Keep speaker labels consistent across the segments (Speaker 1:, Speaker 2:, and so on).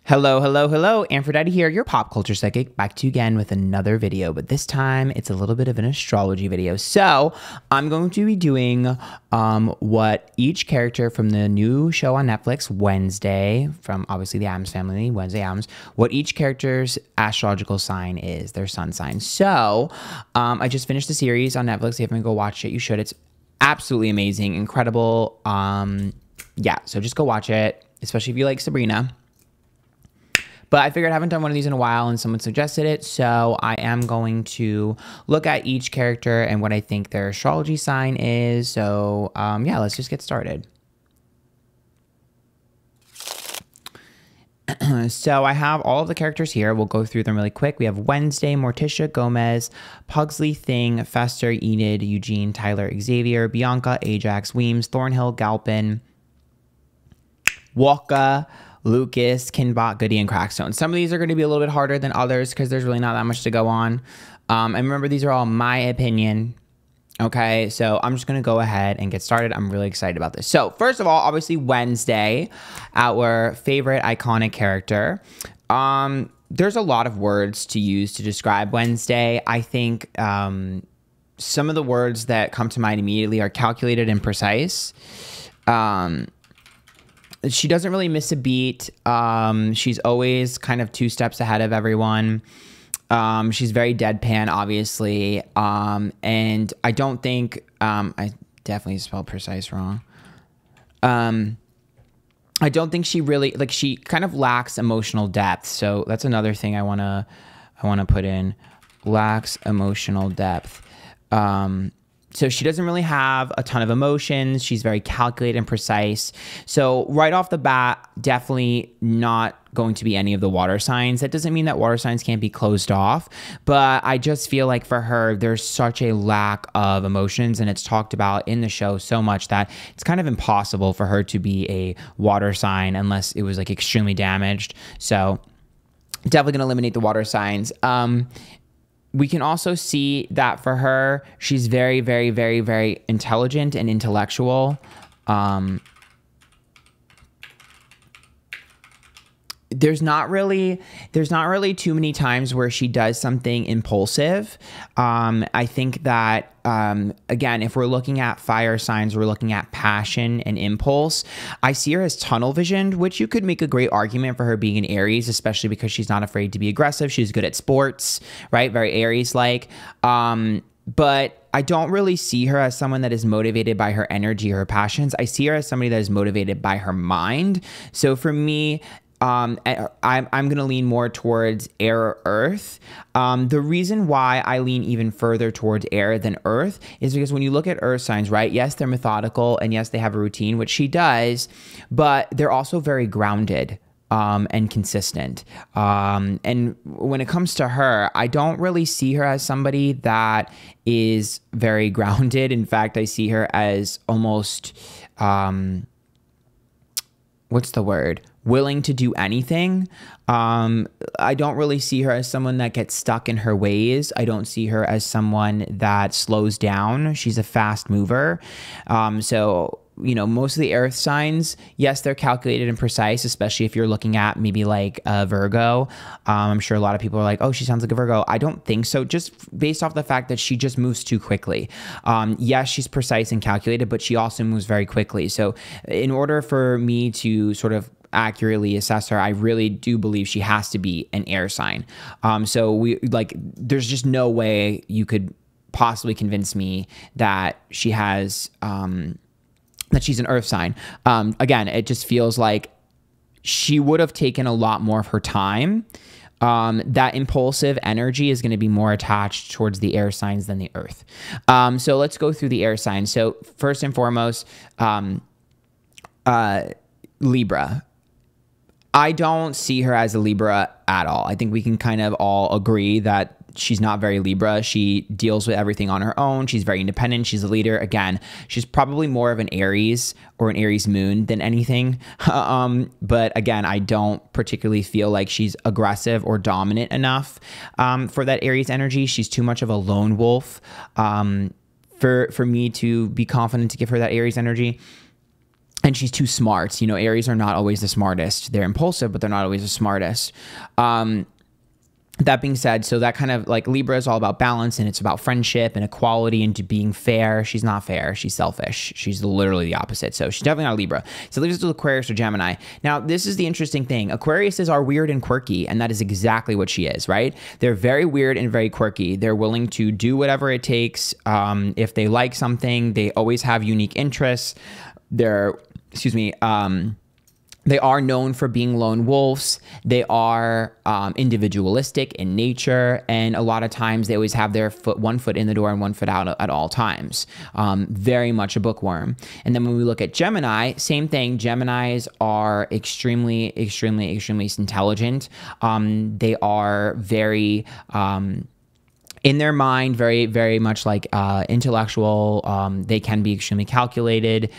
Speaker 1: Hello, hello, hello. Antphrodite here, your pop culture psychic, back to you again with another video, but this time it's a little bit of an astrology video. So I'm going to be doing what each character from the new show on Netflix, Wednesday, from obviously the Addams Family, Wednesday Addams, what each character's astrological sign is, their sun sign. So I just finished the series on Netflix. If you haven't go watch it, you should. It's absolutely amazing, incredible. Yeah, so just go watch it, especially if you like Sabrina. But I figured I haven't done one of these in a while and someone suggested it. So I am going to look at each character and what I think their astrology sign is. So yeah, let's just get started. So I have all of the characters here. We'll go through them really quick. We have Wednesday, Morticia, Gomez, Pugsley, Thing, Fester, Enid, Eugene, Tyler, Xavier, Bianca, Ajax, Weems, Thornhill, Galpin, Walker, Lucas, Kinbot, Goody, and Crackstone. Some of these are going to be a little bit harder than others because there's really not that much to go on. And remember, these are all my opinion. Okay, so I'm just going to go ahead and get started. I'm really excited about this. So first of all, obviously Wednesday, our favorite iconic character. There's a lot of words to use to describe Wednesday. I think some of the words that come to mind immediately are calculated and precise. She doesn't really miss a beat. She's always kind of 2 steps ahead of everyone. She's very deadpan, obviously. And I don't think, I definitely spelled precise wrong. I don't think she really, like, she kind of lacks emotional depth. So that's another thing I want to put in. Lacks emotional depth. So she doesn't really have a ton of emotions. She's very calculated and precise. So right off the bat, definitely not going to be any of the water signs. That doesn't mean that water signs can't be closed off, but I just feel like for her, there's such a lack of emotions, and it's talked about in the show so much that it's kind of impossible for her to be a water sign unless it was like extremely damaged. So definitely going to eliminate the water signs. We can also see that for her, she's very, very, very, very intelligent and intellectual. There's not really too many times where she does something impulsive. I think that, again, if we're looking at fire signs, we're looking at passion and impulse. I see her as tunnel visioned, which you could make a great argument for her being an Aries, especially because she's not afraid to be aggressive. She's good at sports, right? Very Aries-like. But I don't really see her as someone that is motivated by her energy or her passions. I see her as somebody that is motivated by her mind. So for me, I'm going to lean more towards air or earth. The reason why I lean even further towards air than earth is because when you look at earth signs, right? Yes, they're methodical, and yes, they have a routine, which she does, but they're also very grounded and consistent. And when it comes to her, I don't really see her as somebody that is very grounded. In fact, I see her as almost, what's the word? Willing to do anything. I don't really see her as someone that gets stuck in her ways. I don't see her as someone that slows down. She's a fast mover. So, you know, most of the earth signs, yes, they're calculated and precise, especially if you're looking at maybe like a Virgo. I'm sure a lot of people are like, oh, she sounds like a Virgo. I don't think so, just based off the fact that she just moves too quickly. Yes, she's precise and calculated, but she also moves very quickly. So in order for me to sort of accurately assess her, I really do believe she has to be an air sign. So there's just no way you could possibly convince me that she has, that she's an earth sign. Again, it just feels like she would have taken a lot more of her time. That impulsive energy is going to be more attached towards the air signs than the earth. So let's go through the air signs. So first and foremost, Libra. I don't see her as a Libra at all. I think we can kind of all agree that she's not very Libra. She deals with everything on her own. She's very independent. She's a leader. Again, she's probably more of an Aries or an Aries moon than anything. But again, I don't particularly feel like she's aggressive or dominant enough for that Aries energy. She's too much of a lone wolf for me to be confident to give her that Aries energy. and she's too smart. You know, Aries are not always the smartest. They're impulsive, but they're not always the smartest. That being said, so that kind of like Libra is all about balance, and it's about friendship and equality and being fair. She's not fair. She's selfish. She's literally the opposite. So she's definitely not a Libra. So leaves us with Aquarius or Gemini. Now, this is the interesting thing. Aquariuses are weird and quirky, and that is exactly what she is, right? They're very weird and very quirky. They're willing to do whatever it takes. If they like something, they always have unique interests. They're, they are known for being lone wolves. They are individualistic in nature, and a lot of times they always have their one foot in the door and one foot out at all times. Very much a bookworm. And then when we look at Gemini, same thing. Geminis are extremely, extremely, extremely intelligent. They are very in their mind, very, very much like intellectual. They can be extremely calculated.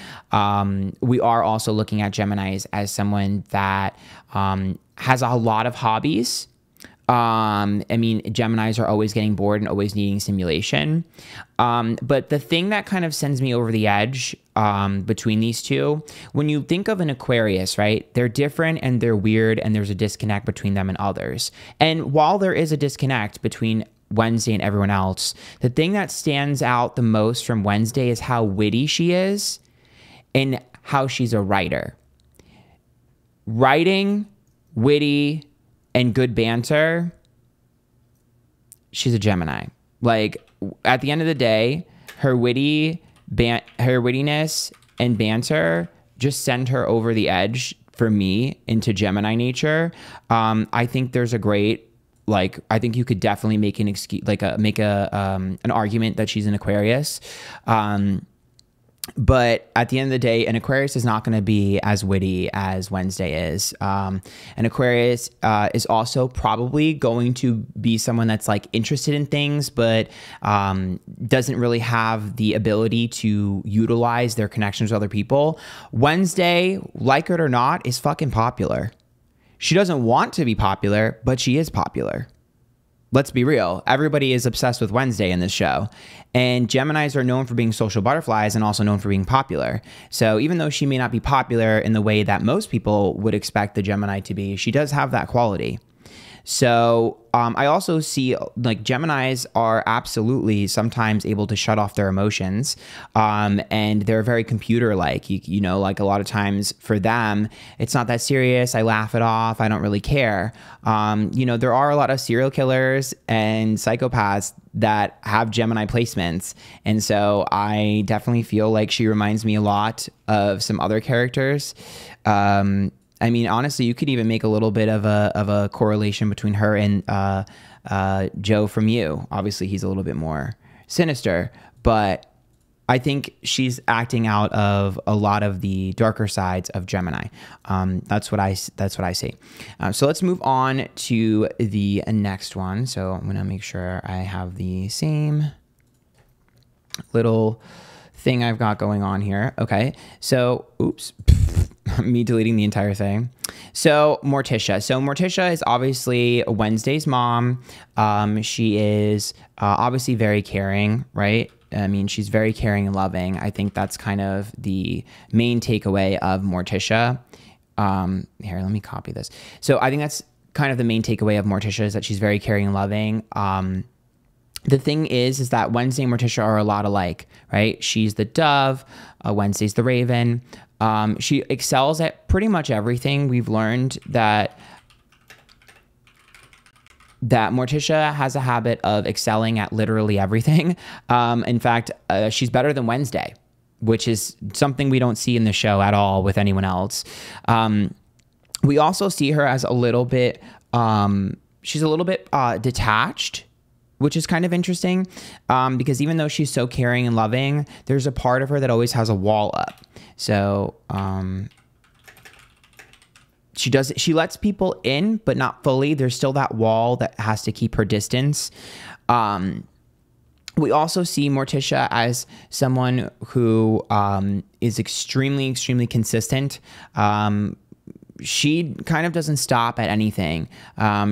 Speaker 1: We are also looking at Geminis as someone that has a lot of hobbies. I mean, Geminis are always getting bored and always needing stimulation. But the thing that kind of sends me over the edge between these two, when you think of an Aquarius, right, they're different and they're weird, and there's a disconnect between them and others. And while there is a disconnect between Wednesday and everyone else, the thing that stands out the most from Wednesday is how witty she is and how she's a writer. Writing, witty, and good banter, she's a Gemini. Like, at the end of the day, her wittiness and banter just send her over the edge for me into Gemini nature. I think there's a great, like, I think you could definitely make an excuse, like an argument that she's an Aquarius. But at the end of the day, an Aquarius is not going to be as witty as Wednesday is. An Aquarius is also probably going to be someone that's like interested in things, but doesn't really have the ability to utilize their connections with other people. Wednesday, like it or not, is fucking popular. She doesn't want to be popular, but she is popular. Let's be real. Everybody is obsessed with Wednesday in this show. And Geminis are known for being social butterflies and also known for being popular. So even though she may not be popular in the way that most people would expect the Gemini to be, she does have that quality. So I also see like Geminis are absolutely sometimes able to shut off their emotions, and they're very computer-like. You know, like a lot of times for them, it's not that serious. I laugh it off. I don't really care. You know, there are a lot of serial killers and psychopaths that have Gemini placements, and so I definitely feel like she reminds me a lot of some other characters. I mean, honestly, you could even make a little bit of a correlation between her and Joe from You. Obviously, he's a little bit more sinister, but I think she's acting out of a lot of the darker sides of Gemini. That's what I see. So let's move on to the next one. So I'm gonna make sure I have the same little thing I've got going on here. Okay, so oops. Me deleting the entire thing. So Morticia. So Morticia is obviously Wednesday's mom. She is obviously very caring, right? I mean, she's very caring and loving. I think that's kind of the main takeaway of Morticia. Here, let me copy this. So I think that's kind of the main takeaway of Morticia, is that she's very caring and loving. The thing is that Wednesday and Morticia are a lot alike, right? She's the dove, Wednesday's the raven. She excels at pretty much everything. We've learned that Morticia has a habit of excelling at literally everything. In fact, she's better than Wednesday, which is something we don't see in the show at all with anyone else. We also see her as a little bit, she's a little bit detached, which is kind of interesting, because even though she's so caring and loving, there's a part of her that always has a wall up. So she lets people in, but not fully. There's still that wall that has to keep her distance. We also see Morticia as someone who is extremely, extremely consistent. She kind of doesn't stop at anything.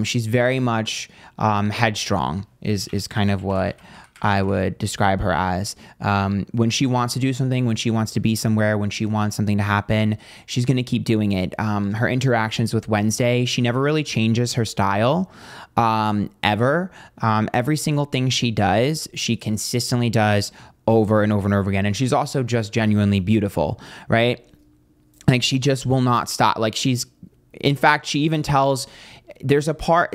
Speaker 1: She's very much headstrong is kind of what I would describe her as. When she wants to do something, when she wants to be somewhere, when she wants something to happen, she's going to keep doing it. Her interactions with Wednesday, she never really changes her style ever. Every single thing she does, she consistently does over and over and over again. And she's also just genuinely beautiful, right? Like she just will not stop. Like in fact, she even tells, there's a part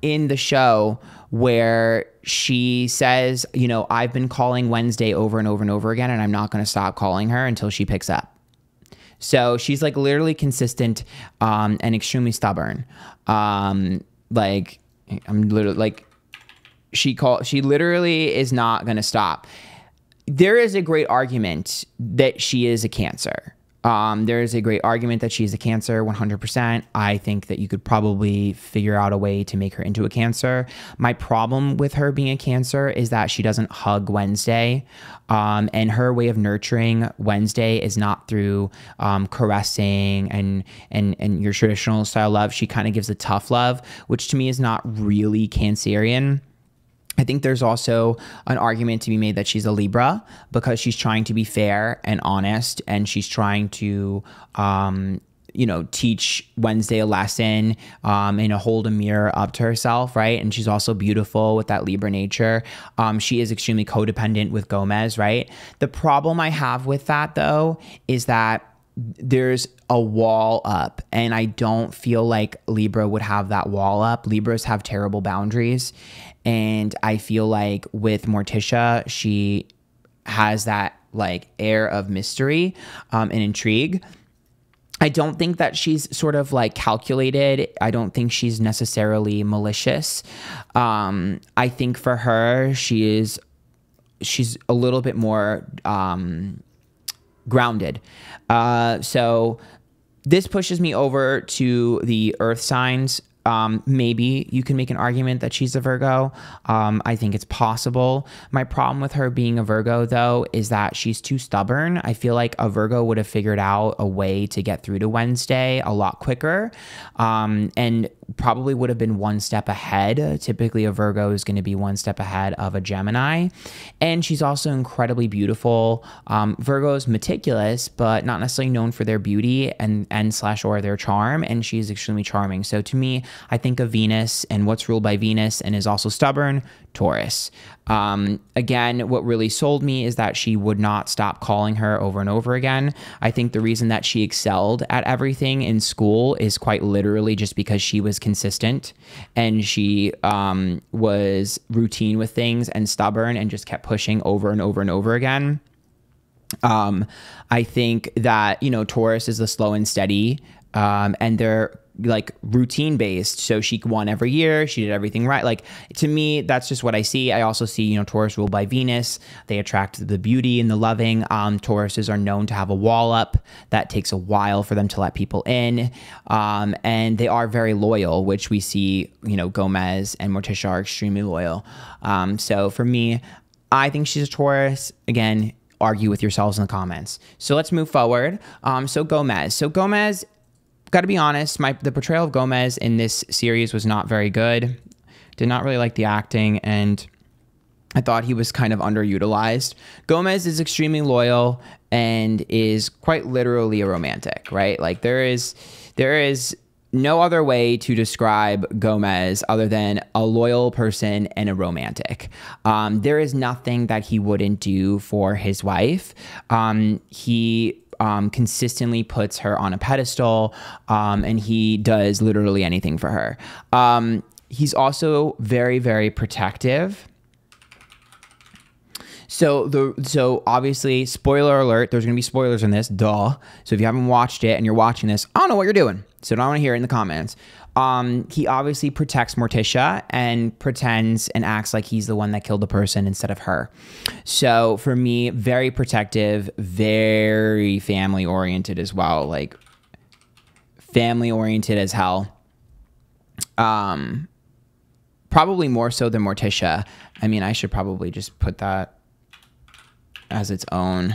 Speaker 1: in the show where she says, you know, I've been calling Wednesday over and over and over again, and I'm not going to stop calling her until she picks up. So she's like literally consistent and extremely stubborn. Like I'm literally like, she literally is not going to stop. There is a great argument that she is a Cancer. There is a great argument that she's a Cancer, 100%. I think that you could probably figure out a way to make her into a Cancer. My problem with her being a Cancer is that she doesn't hug Wednesday. And her way of nurturing Wednesday is not through caressing and your traditional style love. She kind of gives a tough love, which to me is not really Cancerian. I think there's also an argument to be made that she's a Libra because she's trying to be fair and honest, and she's trying to, you know, teach Wednesday a lesson and hold a mirror up to herself, right? And she's also beautiful with that Libra nature. She is extremely codependent with Gomez, right? The problem I have with that, though, is that there's a wall up, and I don't feel like Libra would have that wall up. Libras have terrible boundaries, and I feel like with Morticia, she has that like air of mystery and intrigue. I don't think that she's sort of like calculated. I don't think she's necessarily malicious. I think for her, she's a little bit more grounded. So this pushes me over to the earth signs. Maybe you can make an argument that she's a Virgo. I think it's possible. My problem with her being a Virgo, though, is that she's too stubborn. I feel like a Virgo would have figured out a way to get through to Wednesday a lot quicker, and probably would have been one step ahead. Typically, a Virgo is going to be one step ahead of a Gemini. And she's also incredibly beautiful. Virgo's meticulous, but not necessarily known for their beauty or their charm. And she's extremely charming. So to me, I think of Venus and what's ruled by Venus and is also stubborn, Taurus. Again, what really sold me is that she would not stop calling her over and over again. I think the reason that she excelled at everything in school is quite literally just because she was consistent and she was routine with things and stubborn and just kept pushing over and over and over again. I think that, you know, Taurus is the slow and steady, and they're like routine based. So she won every year. She did everything right. Like to me, that's just what I see. I also see, you know, Taurus ruled by Venus. They attract the beauty and the loving. Tauruses are known to have a wall up that takes a while for them to let people in. And they are very loyal, which we see, you know, Gomez and Morticia are extremely loyal. So for me, I think she's a Taurus. Again, argue with yourselves in the comments. So let's move forward. So Gomez, got to be honest, the portrayal of Gomez in this series was not very good. Did not really like the acting, and I thought he was kind of underutilized. Gomez is extremely loyal and is quite literally a romantic, right? Like there is no other way to describe Gomez other than a loyal person and a romantic. There is nothing that he wouldn't do for his wife. He consistently puts her on a pedestal, and he does literally anything for her. He's also very, very protective. So obviously, spoiler alert, there's going to be spoilers in this, duh. So if you haven't watched it and you're watching this, I don't know what you're doing. So I don't want to hear it in the comments. He obviously protects Morticia and pretends and acts like he's the one that killed the person instead of her. So for me, very protective, very family oriented as well. Like family oriented as hell. Probably more so than Morticia. I mean, I should probably just put that as its own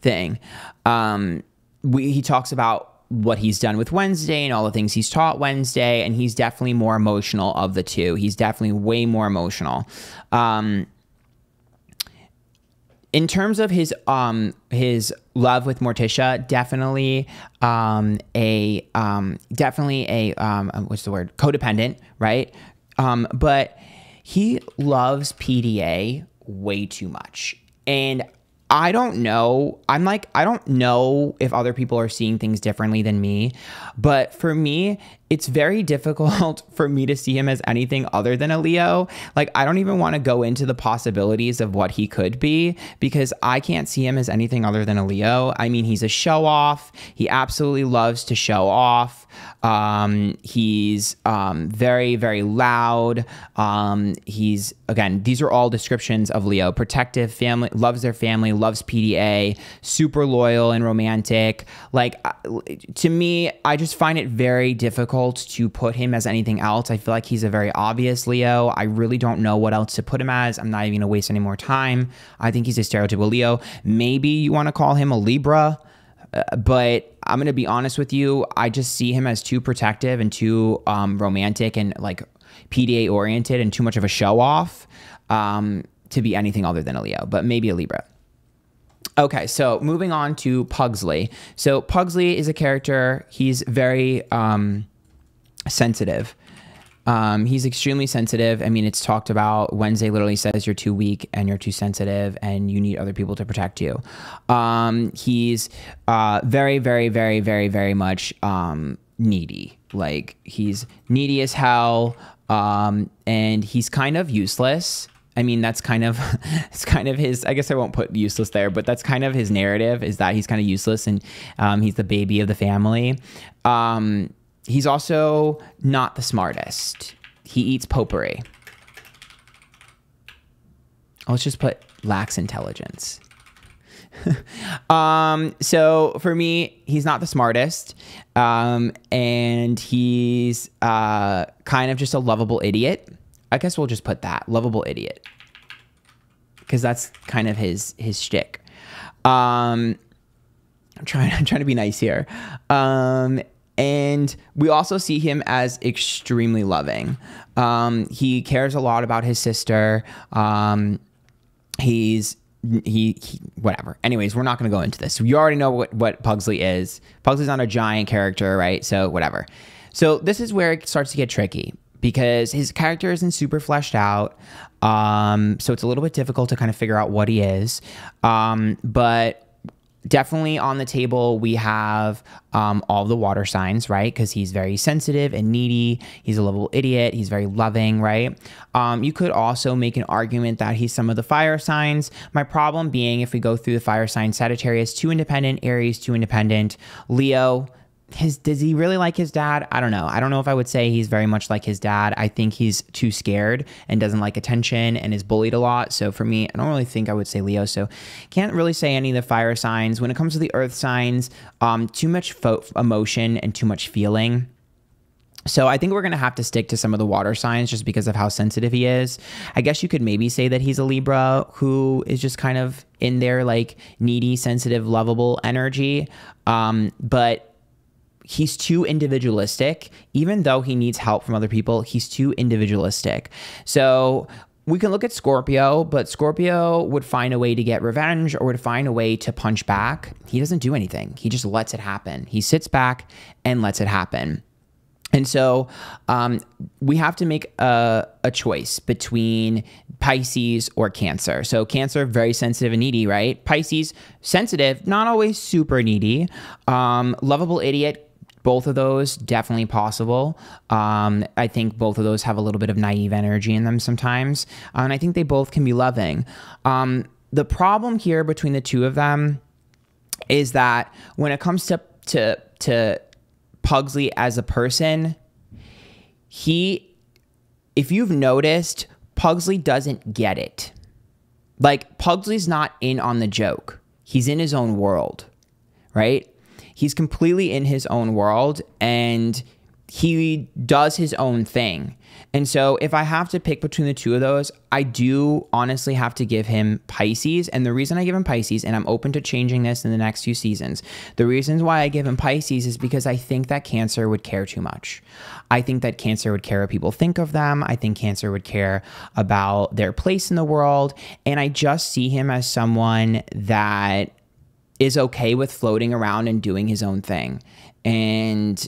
Speaker 1: thing. He talks about what he's done with Wednesday and all the things he's taught Wednesday, and he's definitely more emotional of the two. He's definitely way more emotional. In terms of his love with Morticia, definitely what's the word? Codependent, right? But he loves PDA way too much. And I don't know. I don't know if other people are seeing things differently than me, but for me, it's very difficult for me to see him as anything other than a Leo. Like, I don't even want to go into the possibilities of what he could be, because I can't see him as anything other than a Leo. I mean, he's a show off. He absolutely loves to show off. He's very, very loud. He's, again, these are all descriptions of Leo. Protective, family, loves their family, loves PDA, super loyal and romantic. Like, to me, I just find it very difficult to put him as anything else. I feel like he's a very obvious Leo. I really don't know what else to put him as. I'm not even gonna waste any more time. I think he's a stereotypical Leo. Maybe you want to call him a Libra, but I'm gonna be honest with you. I just see him as too protective and too romantic and like PDA oriented and too much of a show off to be anything other than a Leo, but maybe a Libra. Okay, so moving on to Pugsley. So Pugsley is a character. He's very sensitive. He's extremely sensitive. I mean, it's talked about. Wednesday literally says you're too weak and you're too sensitive and you need other people to protect you. He's very, very, very, very, very much needy. Like, he's needy as hell, and he's kind of useless. I mean, that's kind of, it's kind of his, I guess I won't put useless there, but that's kind of his narrative, is that he's kind of useless and he's the baby of the family. He's also not the smartest. He eats potpourri. Let's just put lacks intelligence. So for me, he's not the smartest. And he's kind of just a lovable idiot. I guess we'll just put that, lovable idiot, because that's kind of his shtick. I'm trying to be nice here. And we also see him as extremely loving. He cares a lot about his sister. He whatever. Anyways, we're not going to go into this. You already know what Pugsley is. Pugsley's not a giant character, right? So whatever. So this is where it starts to get tricky, because his character isn't super fleshed out. So it's a little bit difficult to kind of figure out what he is. But definitely on the table, we have all the water signs, right? Because he's very sensitive and needy. He's a lovable idiot. He's very loving, right? You could also make an argument that he's some of the fire signs. My problem being, if we go through the fire signs, Sagittarius, too independent, Aries, too independent, Leo, does he really like his dad? I don't know. I don't know if I would say he's very much like his dad. I think he's too scared and doesn't like attention and is bullied a lot. So for me, I don't really think I would say Leo. So can't really say any of the fire signs. When it comes to the earth signs, too much emotion and too much feeling. So I think we're going to have to stick to some of the water signs just because of how sensitive he is. I guess you could maybe say that he's a Libra who is just kind of in their like needy, sensitive, lovable energy. But he's too individualistic. Even though he needs help from other people, he's too individualistic. So we can look at Scorpio, but Scorpio would find a way to get revenge or would find a way to punch back. He doesn't do anything. He just lets it happen. He sits back and lets it happen. And so we have to make a choice between Pisces or Cancer. So Cancer, very sensitive and needy, right? Pisces, sensitive, not always super needy. Lovable idiot, both of those definitely possible. I think both of those have a little bit of naive energy in them sometimes. And I think they both can be loving. The problem here between the two of them is that when it comes to Pugsley as a person, if you've noticed, Pugsley doesn't get it. Like, Pugsley's not in on the joke. He's in his own world, right? He's completely in his own world, and he does his own thing. And so if I have to pick between the two of those, I do honestly have to give him Pisces. And the reason I give him Pisces, and I'm open to changing this in the next few seasons, the reasons why I give him Pisces is because I think that Cancer would care too much. I think that Cancer would care what people think of them. I think Cancer would care about their place in the world. And I just see him as someone that is okay with floating around and doing his own thing. And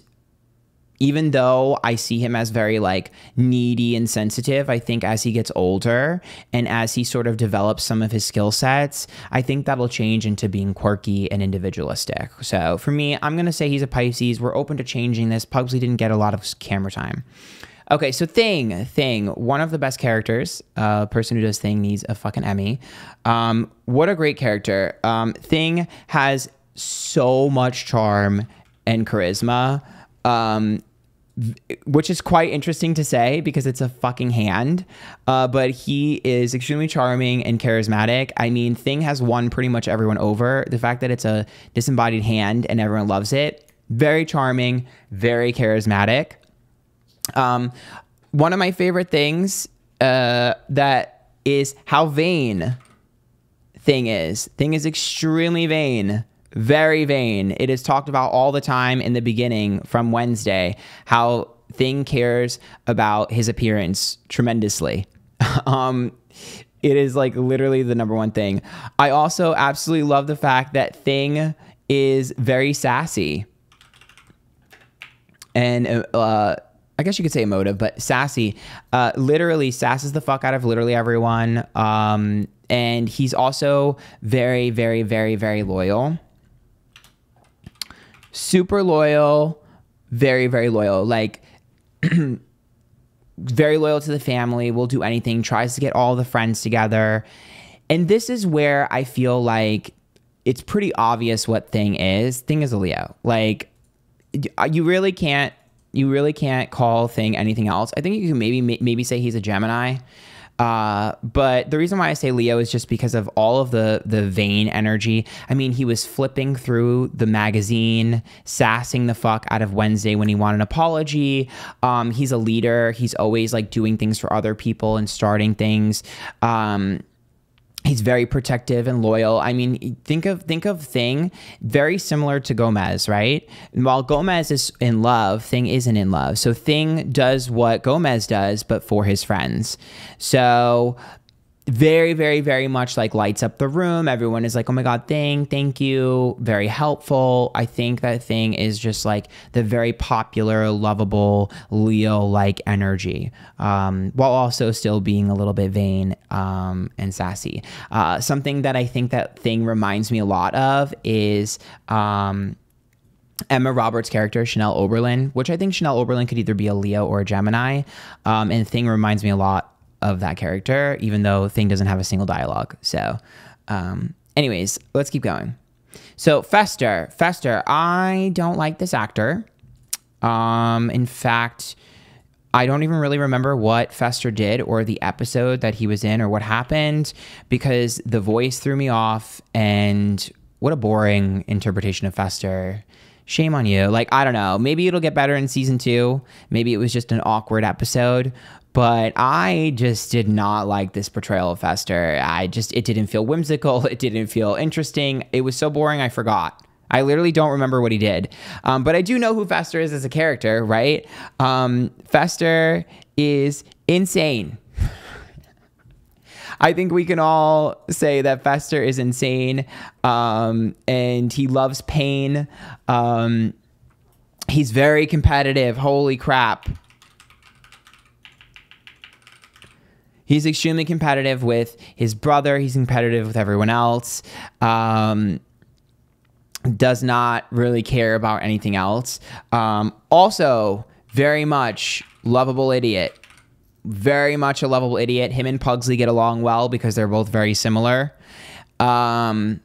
Speaker 1: even though I see him as very like needy and sensitive, I think as he gets older and as he sort of develops some of his skill sets, I think that'll change into being quirky and individualistic. So for me, I'm going to say he's a Pisces. We're open to changing this. Pugsley didn't get a lot of camera time. Okay, so Thing, one of the best characters. Person who does Thing needs a fucking Emmy. What a great character. Thing has so much charm and charisma. Which is quite interesting to say because it's a fucking hand, but he is extremely charming and charismatic. I mean, Thing has won pretty much everyone over. The fact that it's a disembodied hand and everyone loves it, very charming, very charismatic. One of my favorite things that is how vain Thing is. Thing is extremely vain. Very vain. It is talked about all the time in the beginning from Wednesday, how Thing cares about his appearance tremendously. It is like literally the number one thing. I also absolutely love the fact that Thing is very sassy. And I guess you could say emotive, but sassy. Literally sasses the fuck out of literally everyone. And he's also very, very, very, very loyal. Super loyal, very, very loyal, like very loyal to the family, will do anything, tries to get all the friends together. And this is where I feel like it's pretty obvious what Thing is. Thing is a Leo. Like you really can't call Thing anything else. I think you can maybe say he's a Gemini. But the reason why I say Leo is just because of all of the vain energy. I mean, he was flipping through the magazine, sassing the fuck out of Wednesday when he wanted an apology. He's a leader. He's always like doing things for other people and starting things. He's very protective and loyal. I mean, think of Thing very similar to Gomez, right? And while Gomez is in love, Thing isn't in love. So Thing does what Gomez does, but for his friends. So very, very, very much like lights up the room. Everyone is like, oh my God, Thing, thank you. Very helpful. I think that Thing is just like the very popular, lovable Leo-like energy, while also still being a little bit vain and sassy. Something that I think that Thing reminds me a lot of is Emma Roberts' character, Chanel Oberlin, which I think Chanel Oberlin could either be a Leo or a Gemini. And Thing reminds me a lot of that character, even though Thing doesn't have a single dialogue. So anyways, let's keep going. So Fester, I don't like this actor. In fact, I don't even really remember what Fester did or the episode that he was in or what happened, because the voice threw me off, and what a boring interpretation of Fester. Shame on you. Like, I don't know, maybe it'll get better in season 2. Maybe it was just an awkward episode. But I just did not like this portrayal of Fester. It didn't feel whimsical. It didn't feel interesting. It was so boring, I forgot. I literally don't remember what he did. But I do know who Fester is as a character, right? Fester is insane. I think we can all say that Fester is insane, and he loves pain. He's very competitive. Holy crap. He's extremely competitive with his brother. He's competitive with everyone else. Does not really care about anything else. Also, very much lovable idiot. Very much a lovable idiot. Him and Pugsley get along well because they're both very similar. I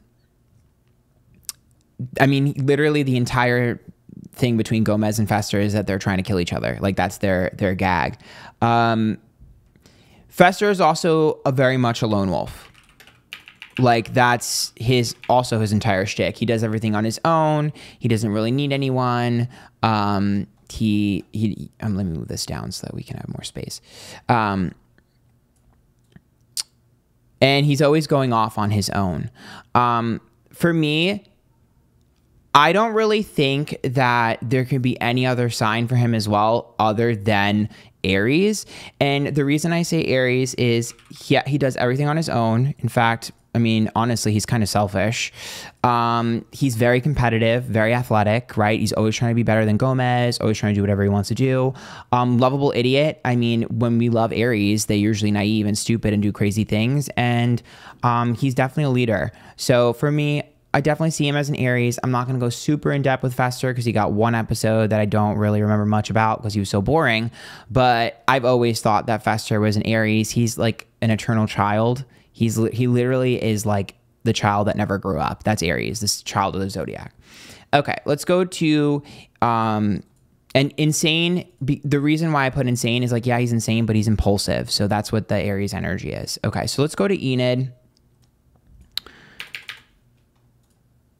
Speaker 1: mean, literally the entire thing between Gomez and Fester is that they're trying to kill each other. Like, that's their gag. Fester is also very much a lone wolf. Like, that's his entire shtick. He does everything on his own. He doesn't really need anyone. let me move this down so that we can have more space. And he's always going off on his own. For me, I don't really think that there could be any other sign for him as well other than Aries. And the reason I say Aries is he does everything on his own. In fact, I mean, honestly, he's kind of selfish. He's very competitive, very athletic, right? He's always trying to be better than Gomez, always trying to do whatever he wants to do. Lovable idiot. I mean, when we love Aries, they're usually naive and stupid and do crazy things. And he's definitely a leader. So for me, I definitely see him as an Aries. I'm not going to go super in depth with Fester because he got one episode that I don't really remember much about because he was so boring. But I've always thought that Fester was an Aries. He's like an eternal child. He literally is like the child that never grew up. That's Aries, this child of the zodiac. Okay, let's go to and insane. The reason why I put insane is like, yeah, he's insane, but he's impulsive. So that's what the Aries energy is. Okay, so let's go to Enid.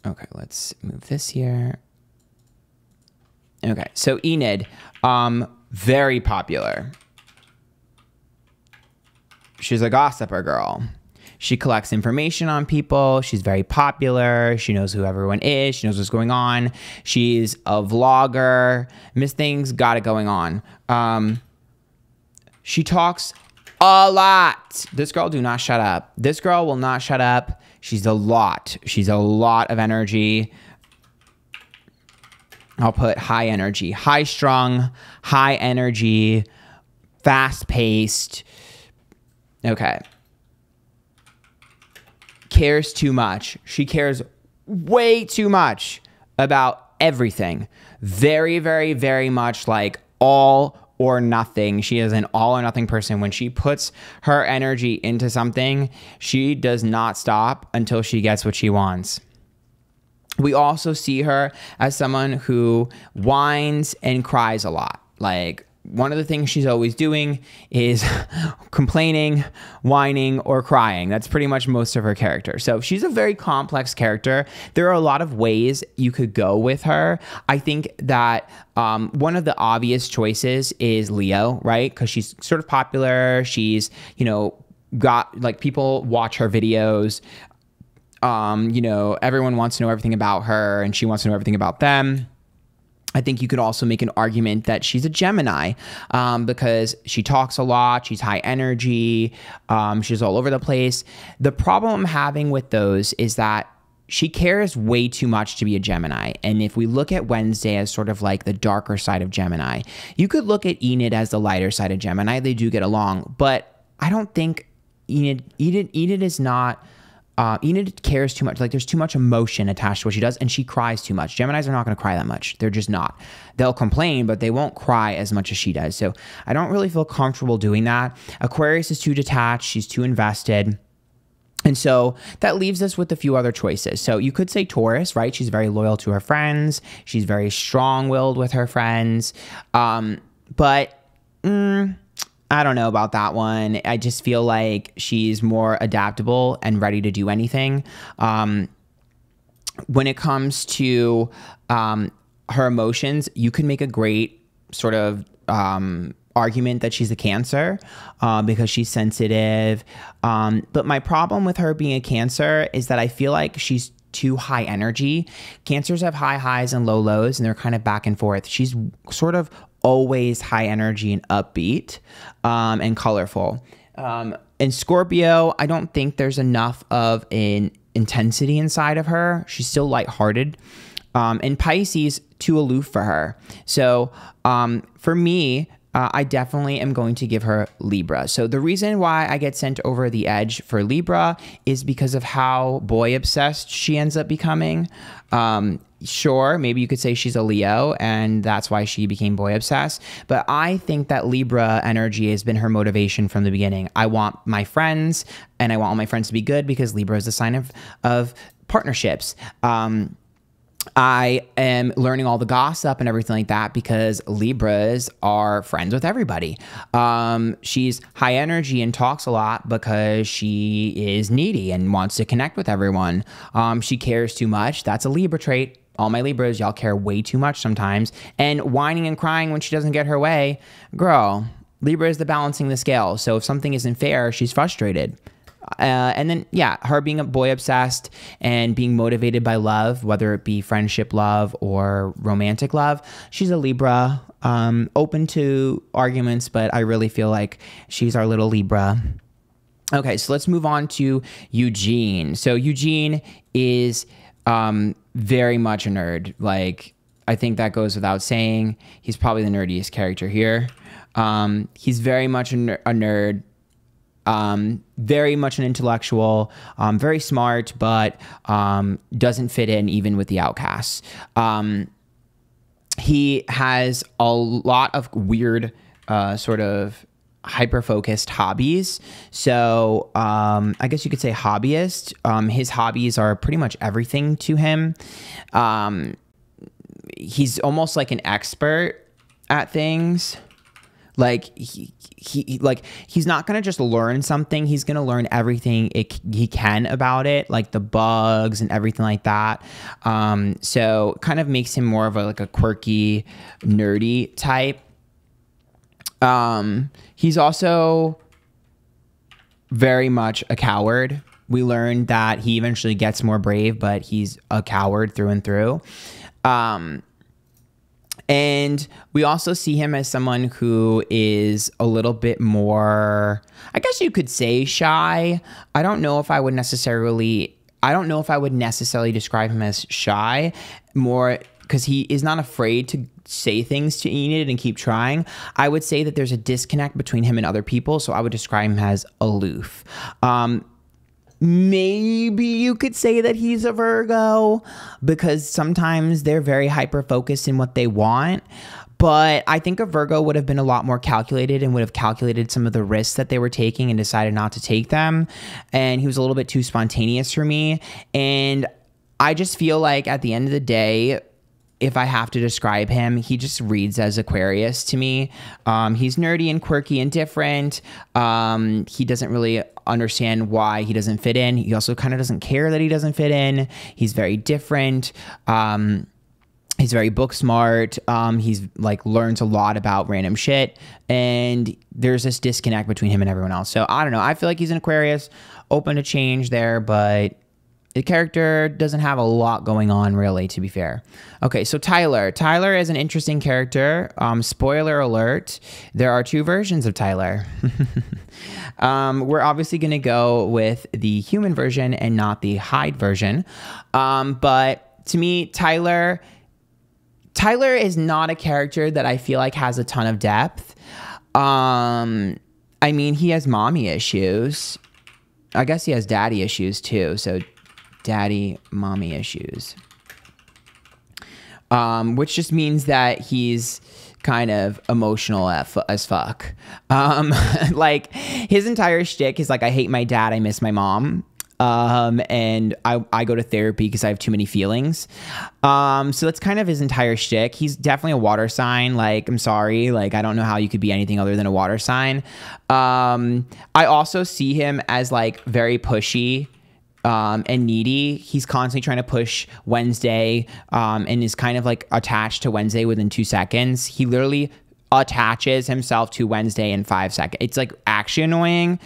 Speaker 1: Okay, let's move this here. Okay, so Enid, very popular. She's a gossiper girl. She collects information on people. She's very popular. She knows who everyone is. She knows what's going on. She's a vlogger. Miss Thing's got it going on. She talks a lot. This girl do not shut up. This girl will not shut up. She's a lot. She's a lot of energy. I'll put high energy, high strung, high energy, fast paced. Okay. Cares too much. She cares way too much about everything. Very, very, very much like all or nothing. She is an all or nothing person. When she puts her energy into something, she does not stop until she gets what she wants. We also see her as someone who whines and cries a lot. Like, one of the things she's always doing is complaining, whining, or crying. That's pretty much most of her character. So she's a very complex character. There are a lot of ways you could go with her. I think that one of the obvious choices is Leo, right? Because she's sort of popular. She's, got, like, people watch her videos. Everyone wants to know everything about her, and she wants to know everything about them. I think you could also make an argument that she's a Gemini because she talks a lot. She's high energy. She's all over the place. The problem I'm having with those is that she cares way too much to be a Gemini. And if we look at Wednesday as sort of like the darker side of Gemini, you could look at Enid as the lighter side of Gemini. They do get along, but I don't think Enid is not... Enid cares too much. Like, there's too much emotion attached to what she does, and she cries too much. Geminis are not going to cry that much. They're just not. They'll complain, but they won't cry as much as she does. So I don't really feel comfortable doing that. Aquarius is too detached. She's too invested. And so that leaves us with a few other choices. So you could say Taurus, right? She's very loyal to her friends. She's very strong-willed with her friends. I don't know about that one. I just feel like she's more adaptable and ready to do anything. When it comes to her emotions, you could make a great sort of argument that she's a Cancer because she's sensitive. But my problem with her being a Cancer is that I feel like she's too high energy. Cancers have high highs and low lows, and they're kind of back and forth. She's sort of always high energy and upbeat and colorful. In Scorpio, I don't think there's enough of an intensity inside of her. She's still lighthearted. And Pisces, too aloof for her. So for me, I definitely am going to give her Libra. So the reason why I get sent over the edge for Libra is because of how boy obsessed she ends up becoming. Sure, maybe you could say she's a Leo and that's why she became boy obsessed. But I think that Libra energy has been her motivation from the beginning. I want my friends and I want all my friends to be good because Libra is a sign of partnerships. I am learning all the gossip and everything like that because Libras are friends with everybody. She's high energy and talks a lot because she is needy and wants to connect with everyone. She cares too much. That's a Libra trait. all my Libras, y'all care way too much sometimes. And whining and crying when she doesn't get her way. Girl, Libra is the balancing the scale. So if something isn't fair, she's frustrated. And then, yeah, her being a boy obsessed and being motivated by love, whether it be friendship love or romantic love. She's a Libra, open to arguments, but I really feel like she's our little Libra. Okay, so let's move on to Eugene. So Eugene is very much a nerd. Like, I think that goes without saying. He's probably the nerdiest character here. He's very much a nerd. Very much an intellectual, very smart, but doesn't fit in even with the outcasts. He has a lot of weird sort of hyper-focused hobbies. So I guess you could say hobbyist. His hobbies are pretty much everything to him. He's almost like an expert at things. Like he's not gonna just learn something. He's gonna learn everything he can about it, like the bugs and everything like that. So kind of makes him more of a quirky, nerdy type. He's also very much a coward. We learned that he eventually gets more brave, but he's a coward through and through. And we also see him as someone who is a little bit more, I guess you could say, shy. I don't know if I would necessarily describe him as shy, more because he is not afraid to say things to Enid and keep trying. I would say that there's a disconnect between him and other people, so I would describe him as aloof. Maybe you could say that he's a Virgo because sometimes they're very hyper-focused in what they want. But I think a Virgo would have been a lot more calculated and would have calculated some of the risks that they were taking and decided not to take them. And he was a little bit too spontaneous for me. And I just feel like at the end of the day, if I have to describe him, he just reads as Aquarius to me. He's nerdy and quirky and different. He doesn't really understand why he doesn't fit in. He also kind of doesn't care that he doesn't fit in. He's very different. He's very book smart. He's like learns a lot about random shit. And there's this disconnect between him and everyone else. So I don't know. I feel like he's an Aquarius, open to change there, but the character doesn't have a lot going on, really, to be fair. Okay, so Tyler. Tyler is an interesting character. Spoiler alert, there are two versions of Tyler. We're obviously going to go with the human version and not the Hyde version. But to me, Tyler is not a character that I feel like has a ton of depth. I mean, he has mommy issues. I guess he has daddy issues, too, so daddy mommy issues, which just means that he's kind of emotional as fuck. Like his entire shtick is like, I hate my dad, I miss my mom, and I go to therapy because I have too many feelings. So that's kind of his entire shtick. He's definitely a water sign. Like, I'm sorry, like I don't know how you could be anything other than a water sign. I also see him as like very pushy and needy. He's constantly trying to push Wednesday, and is kind of like attached to Wednesday within 2 seconds. He literally attaches himself to Wednesday in 5 seconds. It's like actually annoying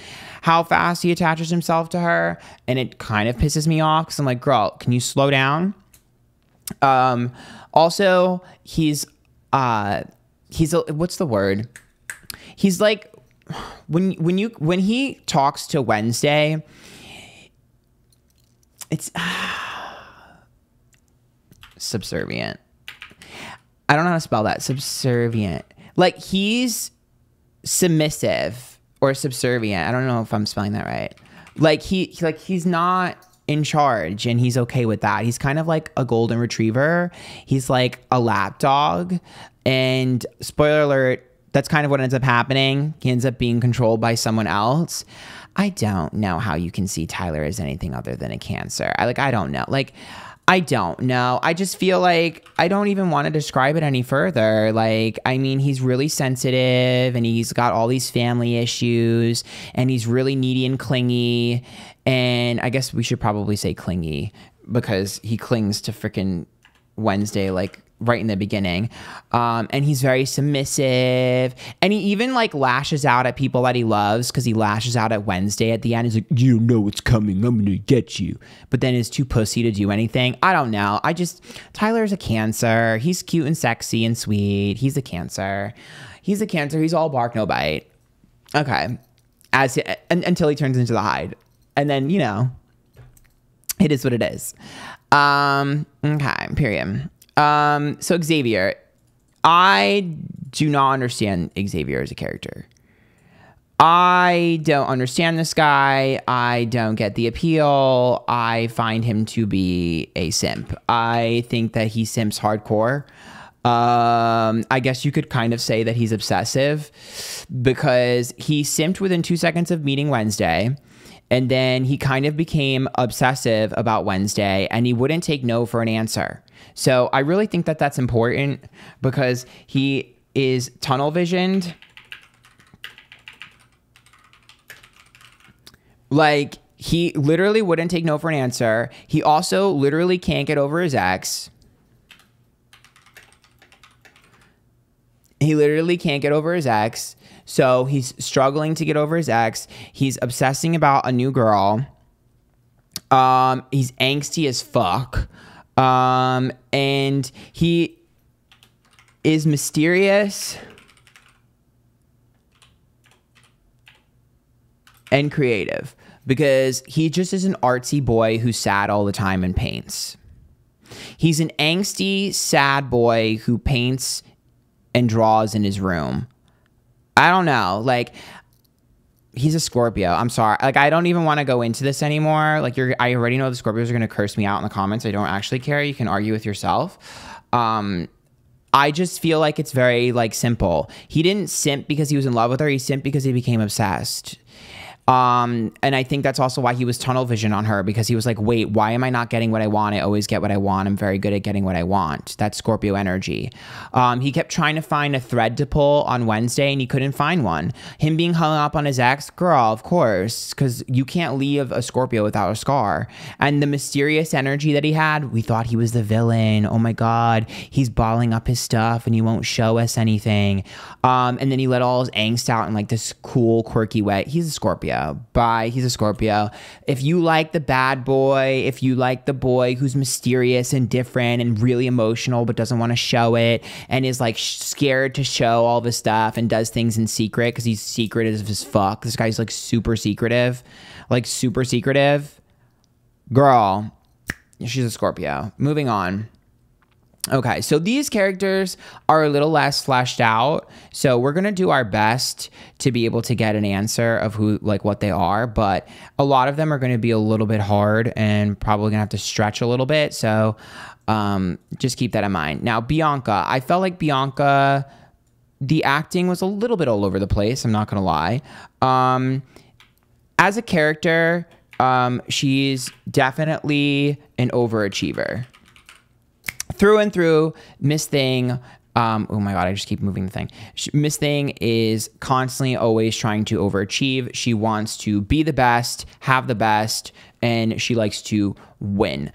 Speaker 1: how fast he attaches himself to her, and it kind of pisses me off because I'm like, girl, can you slow down? Also, he's what's the word? He's like when he talks to Wednesday, it's subservient. I don't know how to spell that. Subservient. Like he's submissive or subservient. I don't know if I'm spelling that right. Like he's not in charge and he's okay with that. He's kind of like a golden retriever. He's like a lap dog. And spoiler alert, that's kind of what ends up happening. He ends up being controlled by someone else. I don't know how you can see Tyler as anything other than a Cancer. I don't know. Like, I don't know. I just feel like I don't even want to describe it any further. Like, I mean, he's really sensitive and he's got all these family issues and he's really needy and clingy. And I guess we should probably say clingy because he clings to freaking Wednesday, like right in the beginning. And he's very submissive. And he even like lashes out at people that he loves, because he lashes out at Wednesday at the end. He's like, you don't know what's coming. I'm going to get you. But then is too pussy to do anything. I don't know. Tyler's a Cancer. He's cute and sexy and sweet. He's a Cancer. He's all bark, no bite. Okay. Until he turns into the Hyde. And then, you know, it is what it is. Okay, period. So Xavier, I do not understand Xavier as a character. I don't understand this guy. I don't get the appeal. I find him to be a simp. I think that he simps hardcore. I guess you could kind of say that he's obsessive, because he simped within 2 seconds of meeting Wednesday. And then he kind of became obsessive about Wednesday, and he wouldn't take no for an answer. So I really think that that's important, because he is tunnel visioned. Like, he literally wouldn't take no for an answer. He also literally can't get over his ex. He literally can't get over his ex. So he's struggling to get over his ex. He's obsessing about a new girl. He's angsty as fuck. And he is mysterious and creative, because he just is an artsy boy who's sad all the time and paints. He's an angsty, sad boy who paints and draws in his room. I don't know. Like, he's a Scorpio. I'm sorry. Like, I don't even want to go into this anymore. Like, I already know the Scorpios are going to curse me out in the comments. I don't actually care. You can argue with yourself. I just feel like it's very, like, simple. He didn't simp because he was in love with her. He simped because he became obsessed. And I think that's also why he was tunnel vision on her, because he was like, wait, why am I not getting what I want? I always get what I want. I'm very good at getting what I want. That's Scorpio energy. He kept trying to find a thread to pull on Wednesday, and he couldn't find one. Him being hung up on his ex, girl, of course, because you can't leave a Scorpio without a scar. And the mysterious energy that he had, we thought he was the villain. Oh my God, he's balling up his stuff and he won't show us anything. And then he let all his angst out in like this cool, quirky way. He's a Scorpio. Bye. He's a Scorpio. If you like the bad boy, if you like the boy who's mysterious and different and really emotional but doesn't want to show it and is like scared to show all this stuff and does things in secret because he's secretive as fuck. This guy's like super secretive. Girl, she's a Scorpio. Moving on. Okay, so these characters are a little less fleshed out, so we're gonna do our best to be able to get an answer of who, like, what they are, but a lot of them are gonna be a little bit hard and probably gonna have to stretch a little bit, so just keep that in mind. Now, Bianca, I felt like Bianca, the acting was a little bit all over the place, I'm not gonna lie. As a character, she's definitely an overachiever. Through and through, Miss Thing, oh my God, I just keep moving the thing. Miss Thing is constantly always trying to overachieve. She wants to be the best, have the best, and she likes to win.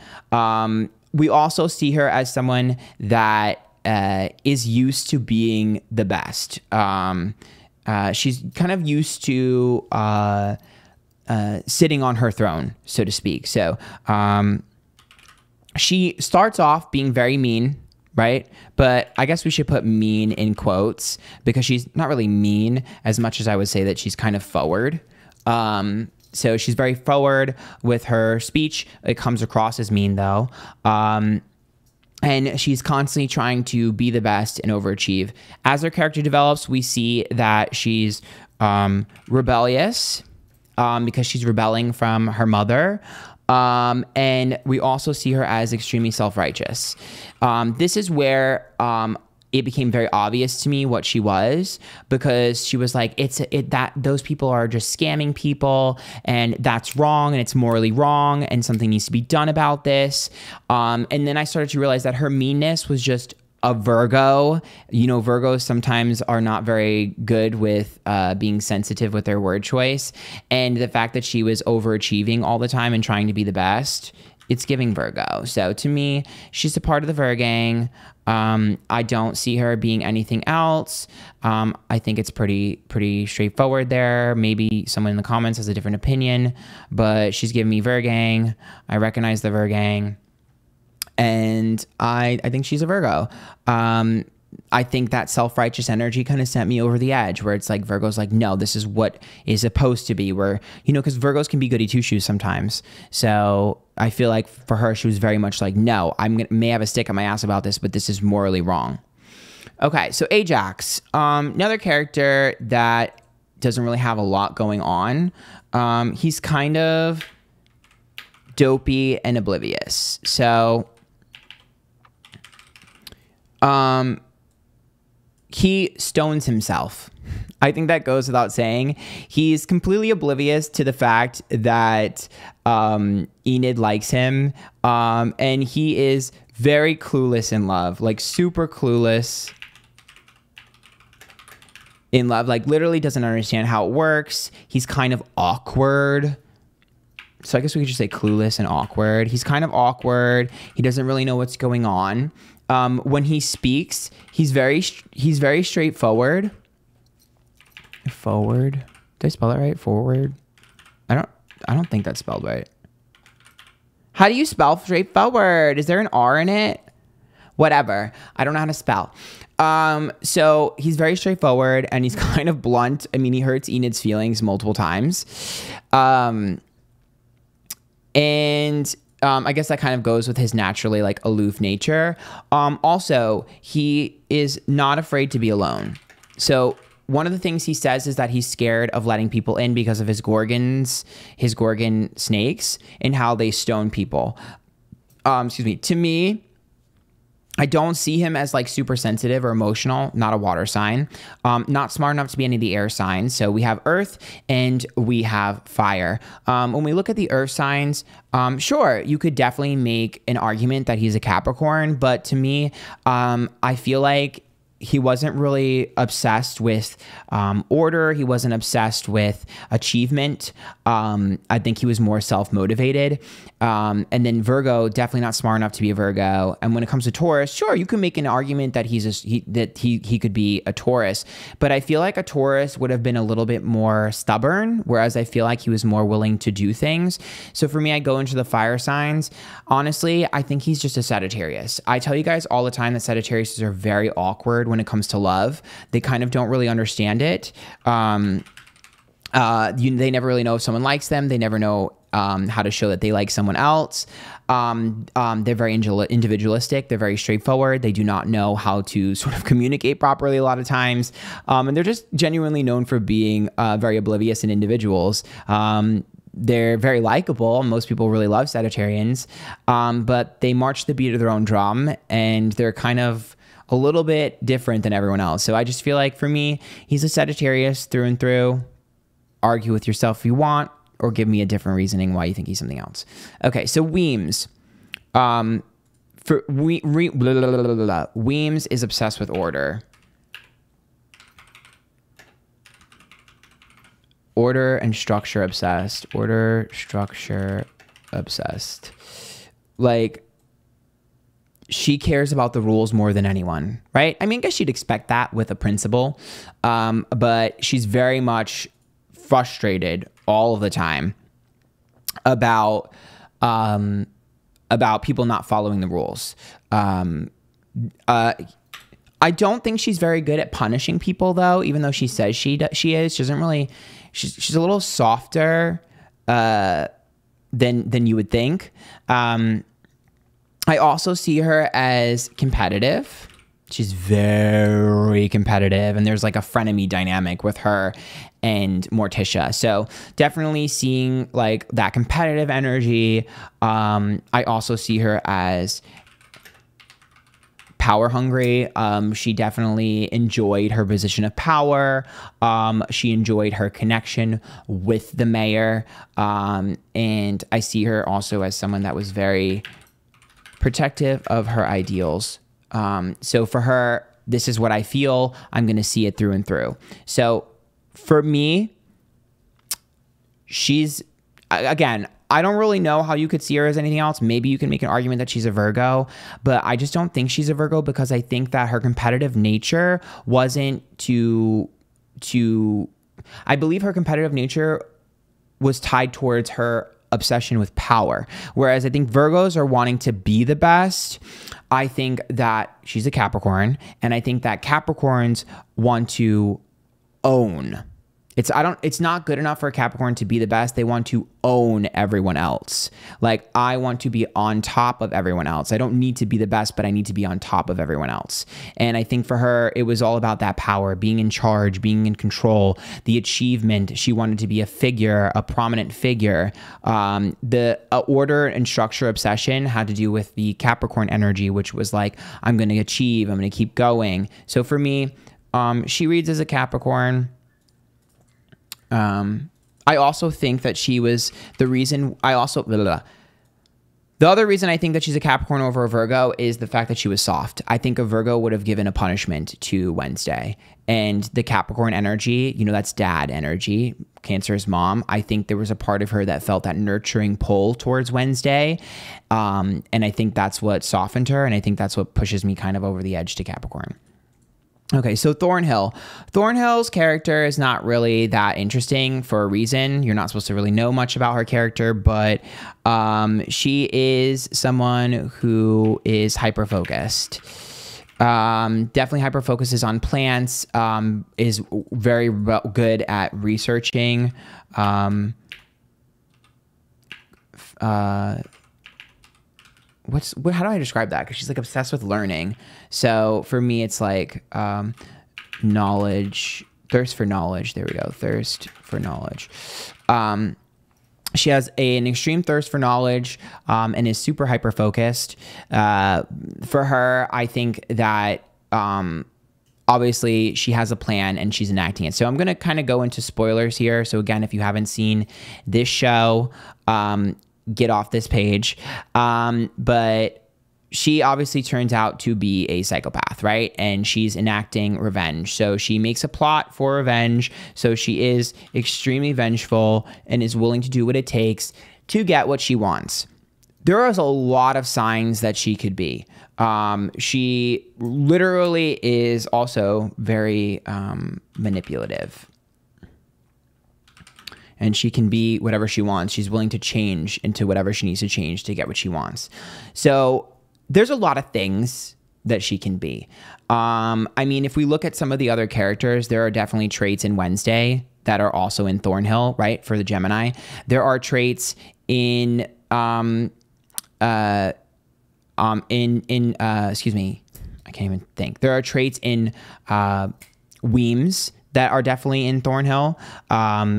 Speaker 1: We also see her as someone that is used to being the best. She's kind of used to sitting on her throne, so to speak. So, she starts off being very mean, right? But I guess we should put mean in quotes because she's not really mean as much as I would say that she's kind of forward. So she's very forward with her speech. It comes across as mean though. And she's constantly trying to be the best and overachieve. As her character develops, we see that she's rebellious because she's rebelling from her mother. And we also see her as extremely self-righteous. This is where it became very obvious to me what she was, because she was like, that those people are just scamming people and that's wrong and it's morally wrong and something needs to be done about this. And then I started to realize that her meanness was just a Virgo. You know, Virgos sometimes are not very good with being sensitive with their word choice. And the fact that she was overachieving all the time and trying to be the best it's giving Virgo. So to me, she's a part of the Virgang. I don't see her being anything else. I think it's pretty straightforward there. Maybe someone in the comments has a different opinion, but she's giving me Virgang. I recognize the Virgang, and I think she's a Virgo. I think that self-righteous energy kind of sent me over the edge, where it's like Virgo's like, no, this is what is supposed to be, where, you know, because Virgos can be goody two-shoes sometimes. So I feel like for her, she was very much like, no, may have a stick on my ass about this, but this is morally wrong. Okay, so Ajax, another character that doesn't really have a lot going on. He's kind of dopey and oblivious. So he stones himself. I think that goes without saying. He's completely oblivious to the fact that Enid likes him. And he is very clueless in love, like super clueless in love, like literally doesn't understand how it works. He's kind of awkward. So I guess we could just say clueless and awkward. He's kind of awkward. He doesn't really know what's going on. When he speaks, he's very straightforward. Forward. Did I spell it right? Forward. I don't think that's spelled right. How do you spell straightforward? Is there an R in it? Whatever. I don't know how to spell. So he's very straightforward and he's kind of blunt. I mean, he hurts Enid's feelings multiple times. I guess that kind of goes with his naturally like aloof nature. Also, he is not afraid to be alone. So one of the things he says is that he's scared of letting people in because of his Gorgon snakes and how they stone people. Excuse me. To me, I don't see him as like super sensitive or emotional, not a water sign, not smart enough to be any of the air signs. So we have earth and we have fire. When we look at the earth signs, sure, you could definitely make an argument that he's a Capricorn, but to me, I feel like he wasn't really obsessed with order. He wasn't obsessed with achievement. I think he was more self-motivated. And then Virgo, definitely not smart enough to be a Virgo. And when it comes to Taurus, sure, you can make an argument that he could be a Taurus. But I feel like a Taurus would have been a little bit more stubborn, whereas I feel like he was more willing to do things. So for me, I go into the fire signs. Honestly, I think he's just a Sagittarius. I tell you guys all the time that Sagittarius are very awkward when it comes to love. They kind of don't really understand it. They never really know if someone likes them. They never know how to show that they like someone else. They're very individualistic. They're very straightforward. They do not know how to sort of communicate properly a lot of times. And they're just genuinely known for being very oblivious and individuals. They're very likable. Most people really love Sagittarians, but they march the beat of their own drum, and they're kind of a little bit different than everyone else. So I just feel like for me, he's a Sagittarius through and through. Argue with yourself if you want, or give me a different reasoning why you think he's something else. Okay, so Weems. Weems is obsessed with order. Order and structure obsessed. Order, structure obsessed. Like, she cares about the rules more than anyone, right? I mean, I guess you'd expect that with a principal, but she's very much frustrated all of the time about people not following the rules. I don't think she's very good at punishing people, though, even though she says she is. She doesn't really. She's a little softer than you would think. I also see her as competitive. She's very competitive, and there's like a frenemy dynamic with her and Morticia. So definitely seeing like that competitive energy. I also see her as power hungry. She definitely enjoyed her position of power. She enjoyed her connection with the mayor. And I see her also as someone that was very protective of her ideals. So for her, this is what I feel. I'm going to see it through and through. So for me, she's, again, I don't really know how you could see her as anything else. Maybe you can make an argument that she's a Virgo, but I just don't think she's a Virgo because I think that her competitive nature wasn't I believe her competitive nature was tied towards her obsession with power. Whereas I think Virgos are wanting to be the best. I think that she's a Capricorn, and I think that Capricorns want to own. It's not good enough for a Capricorn to be the best. They want to own everyone else. Like, I want to be on top of everyone else. I don't need to be the best, but I need to be on top of everyone else. And I think for her, it was all about that power, being in charge, being in control, the achievement. She wanted to be a figure, a prominent figure. The order and structure obsession had to do with the Capricorn energy, which was like, I'm going to achieve, I'm going to keep going. So for me, she reads as a Capricorn. I also think that she was the reason the other reason I think that she's a Capricorn over a Virgo is the fact that she was soft. I think a Virgo would have given a punishment to Wednesday, and the Capricorn energy, you know, that's dad energy, Cancer's mom. I think there was a part of her that felt that nurturing pull towards Wednesday. And I think that's what softened her. And I think that's what pushes me kind of over the edge to Capricorn. Okay, so Thornhill. Thornhill's character is not really that interesting for a reason. You're not supposed to really know much about her character, but she is someone who is hyper-focused. Definitely hyper-focuses on plants, is very good at researching. How do I describe that? Because she's like obsessed with learning. So for me, it's like knowledge, thirst for knowledge. There we go. Thirst for knowledge. She has an extreme thirst for knowledge and is super hyper focused. For her, I think that obviously she has a plan and she's enacting it. So I'm going to kind of go into spoilers here. So again, if you haven't seen this show, get off this page. But she obviously turns out to be a psychopath, right? And she's enacting revenge. So she makes a plot for revenge. So she is extremely vengeful and is willing to do what it takes to get what she wants. There is a lot of signs that she could be. She literally is also very manipulative. And she can be whatever she wants. She's willing to change into whatever she needs to change to get what she wants. So there's a lot of things that she can be. I mean, if we look at some of the other characters, there are definitely traits in Wednesday that are also in Thornhill, right? For the Gemini. There are traits in, excuse me, I can't even think. There are traits in Weems that are definitely in Thornhill,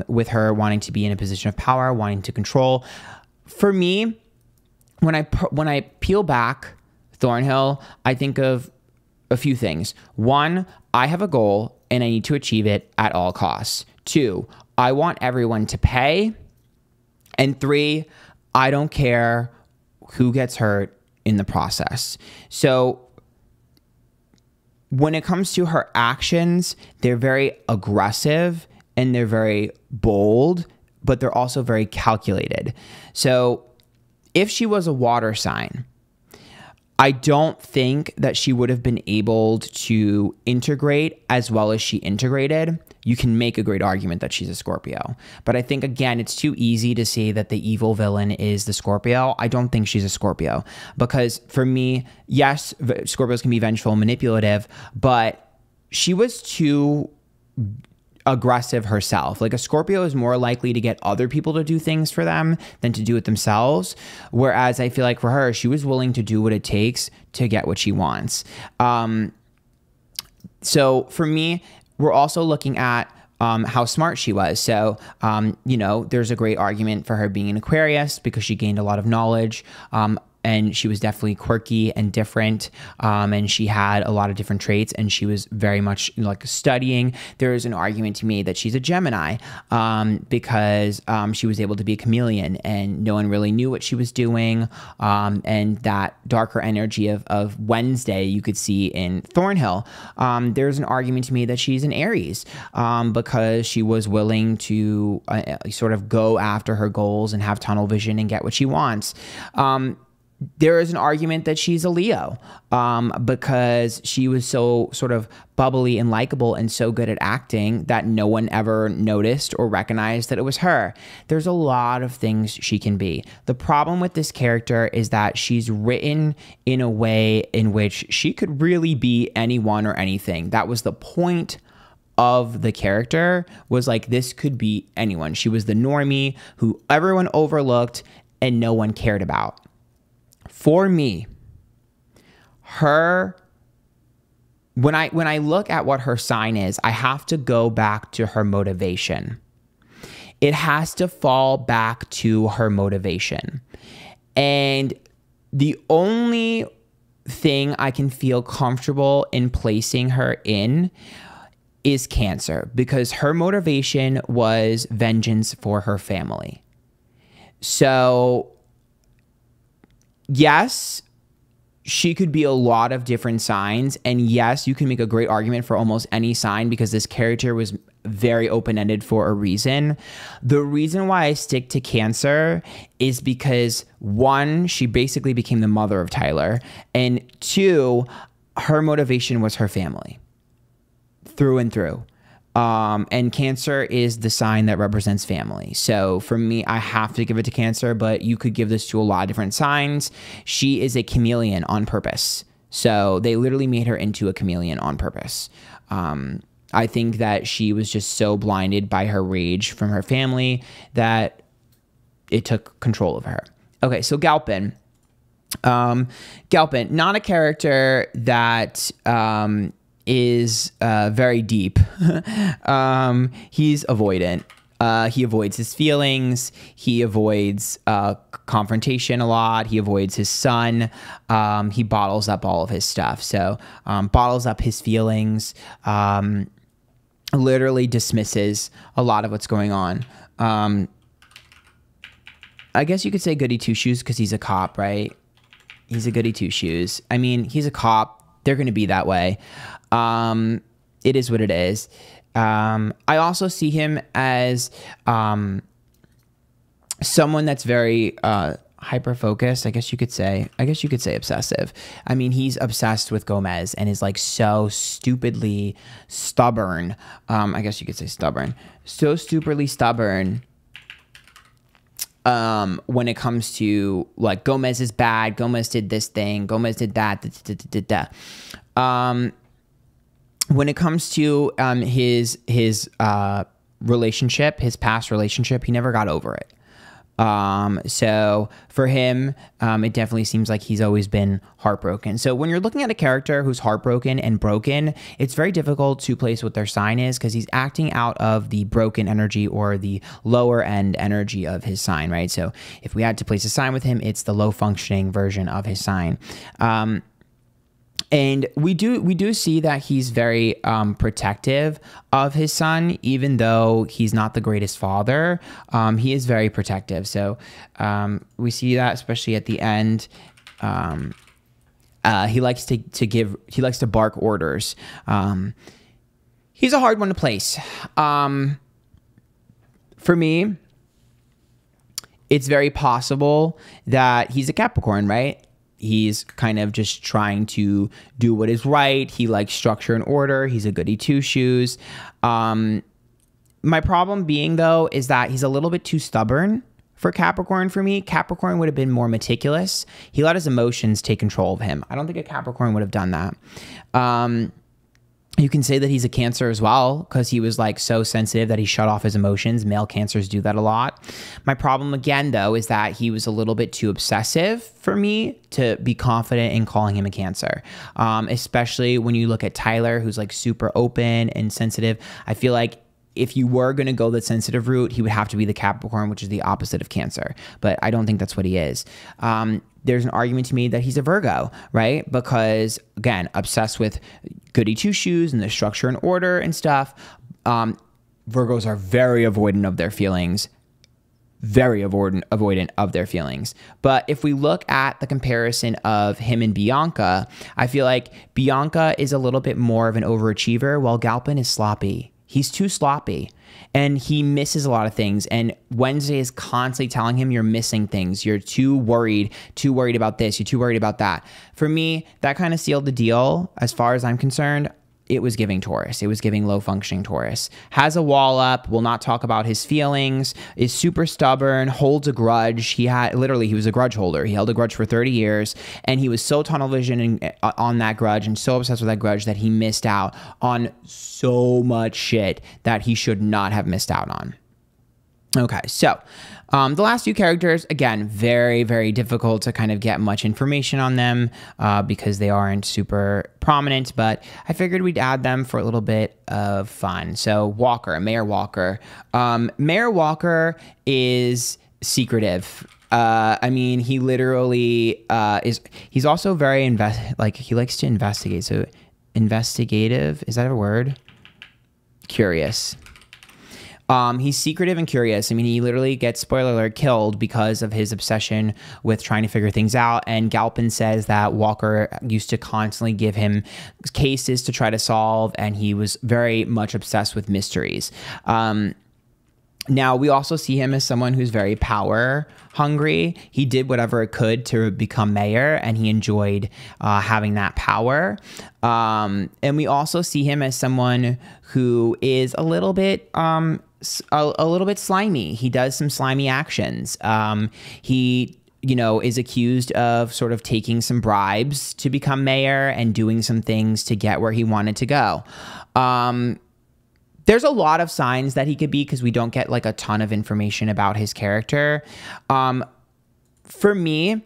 Speaker 1: with her wanting to be in a position of power, wanting to control. For me, when I peel back Thornhill, I think of a few things. One, I have a goal and I need to achieve it at all costs. Two, I want everyone to pay. And three, I don't care who gets hurt in the process. So when it comes to her actions, they're very aggressive and they're very bold, but they're also very calculated. So if she was a water sign, I don't think that she would have been able to integrate as well as she integrated. You can make a great argument that she's a Scorpio. But I think, again, it's too easy to say that the evil villain is the Scorpio. I don't think she's a Scorpio. Because for me, yes, Scorpios can be vengeful and manipulative, but she was too aggressive herself. Like, a Scorpio is more likely to get other people to do things for them than to do it themselves. Whereas I feel like for her, she was willing to do what it takes to get what she wants. So for me, we're also looking at how smart she was. So, you know, there's a great argument for her being an Aquarius because she gained a lot of knowledge. And and she was definitely quirky and different, and she had a lot of different traits, and she was very much like studying. There is an argument to me that she's a Gemini, because she was able to be a chameleon, and no one really knew what she was doing, and that darker energy of Wednesday you could see in Thornhill. There's an argument to me that she's an Aries, because she was willing to sort of go after her goals and have tunnel vision and get what she wants. There is an argument that she's a Leo, because she was so sort of bubbly and likable and so good at acting that no one ever noticed or recognized that it was her. There's a lot of things she can be. The problem with this character is that she's written in a way in which she could really be anyone or anything. That was the point of the character, was like, this could be anyone. She was the normie who everyone overlooked and no one cared about. For me, when I look at what her sign is, I have to go back to her motivation. It has to fall back to her motivation. And the only thing I can feel comfortable in placing her in is Cancer, because her motivation was vengeance for her family. So yes, she could be a lot of different signs, and yes, you can make a great argument for almost any sign because this character was very open-ended for a reason. The reason why I stick to Cancer is because, one, she basically became the mother of Tyler, and two, her motivation was her family through and through. And Cancer is the sign that represents family. So for me, I have to give it to Cancer, but you could give this to a lot of different signs. She is a chameleon on purpose. So they literally made her into a chameleon on purpose. I think that she was just so blinded by her rage from her family that it took control of her. Okay, so Galpin. Galpin, not a character that is very deep. He's avoidant. He avoids his feelings. He avoids confrontation a lot. He avoids his son. He bottles up all of his stuff. So bottles up his feelings, literally dismisses a lot of what's going on. I guess you could say goody two-shoes because he's a cop, right? He's a goody two-shoes. I mean, he's a cop. They're going to be that way. It is what it is. I also see him as someone that's very hyper-focused, I guess you could say. I guess you could say obsessive. I mean, he's obsessed with Gomez and is like so stupidly stubborn. I guess you could say stubborn. So stupidly stubborn when it comes to like Gomez is bad, Gomez did this thing, Gomez did that, when it comes to his relationship, his past relationship, he never got over it. So for him, it definitely seems like he's always been heartbroken. So when you're looking at a character who's heartbroken and broken, it's very difficult to place what their sign is because he's acting out of the broken energy or the lower end energy of his sign, right? So if we had to place a sign with him, it's the low functioning version of his sign. And we do see that he's very protective of his son, even though he's not the greatest father. He is very protective. So we see that especially at the end. He likes to bark orders. He's a hard one to place. For me, it's very possible that he's a Capricorn, right? He's kind of just trying to do what is right. He likes structure and order. He's a goody two-shoes. My problem being, though, is that he's a little bit too stubborn for Capricorn for me. Capricorn would have been more meticulous. He let his emotions take control of him. I don't think a Capricorn would have done that. You can say that he's a Cancer as well because he was like so sensitive that he shut off his emotions. Male Cancers do that a lot. My problem again, though, is that he was a little bit too obsessive for me to be confident in calling him a Cancer. Especially when you look at Tyler, who's like super open and sensitive. I feel like if you were going to go the sensitive route, he would have to be the Capricorn, which is the opposite of Cancer. But I don't think that's what he is. there's an argument to me that he's a Virgo, right? Because again, obsessed with goody two shoes and the structure and order and stuff. Virgos are very avoidant of their feelings, very avoidant of their feelings. But if we look at the comparison of him and Bianca, I feel like Bianca is a little bit more of an overachiever, while Galpin is sloppy. He's too sloppy and he misses a lot of things. And Wednesday is constantly telling him you're missing things. You're too worried about this. You're too worried about that. For me, that kind of sealed the deal as far as I'm concerned. It was giving Taurus. It was giving low functioning Taurus. Has a wall up, will not talk about his feelings, is super stubborn, holds a grudge. He was a grudge holder. He held a grudge for 30 years and he was so tunnel vision on that grudge and so obsessed with that grudge that he missed out on so much shit that he should not have missed out on. Okay, so the last two characters, again, very, very difficult to kind of get much information on them because they aren't super prominent, but I figured we'd add them for a little bit of fun. So Mayor Walker. Mayor Walker is secretive. I mean, he literally he's also very, he likes to investigate. So investigative, is that a word? Curious. He's secretive and curious. I mean, he literally gets, spoiler alert, killed because of his obsession with trying to figure things out. And Galpin says that Walker used to constantly give him cases to try to solve, and he was very much obsessed with mysteries. Now, we also see him as someone who's very power hungry. He did whatever it could to become mayor, and he enjoyed having that power. And we also see him as someone who is a little bit slimy. He does some slimy actions. He is accused of sort of taking some bribes to become mayor and doing some things to get where he wanted to go. There's a lot of signs that he could be because we don't get like a ton of information about his character. For me,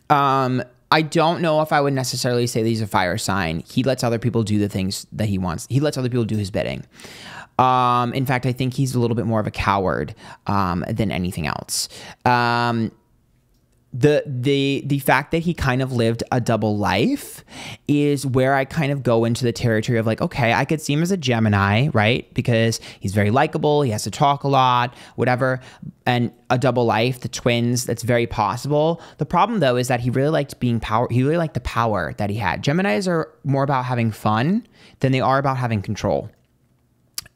Speaker 1: I don't know if I would necessarily say that he's a fire sign. He lets other people do the things that he wants. He lets other people do his bidding. In fact, I think he's a little bit more of a coward than anything else. The fact that he kind of lived a double life is where I kind of go into the territory of like, okay, I could see him as a Gemini, right? Because he's very likable, he has to talk a lot, whatever. And a double life, the twins, that's very possible. The problem though is that he really liked he really liked the power that he had. Geminis are more about having fun than they are about having control.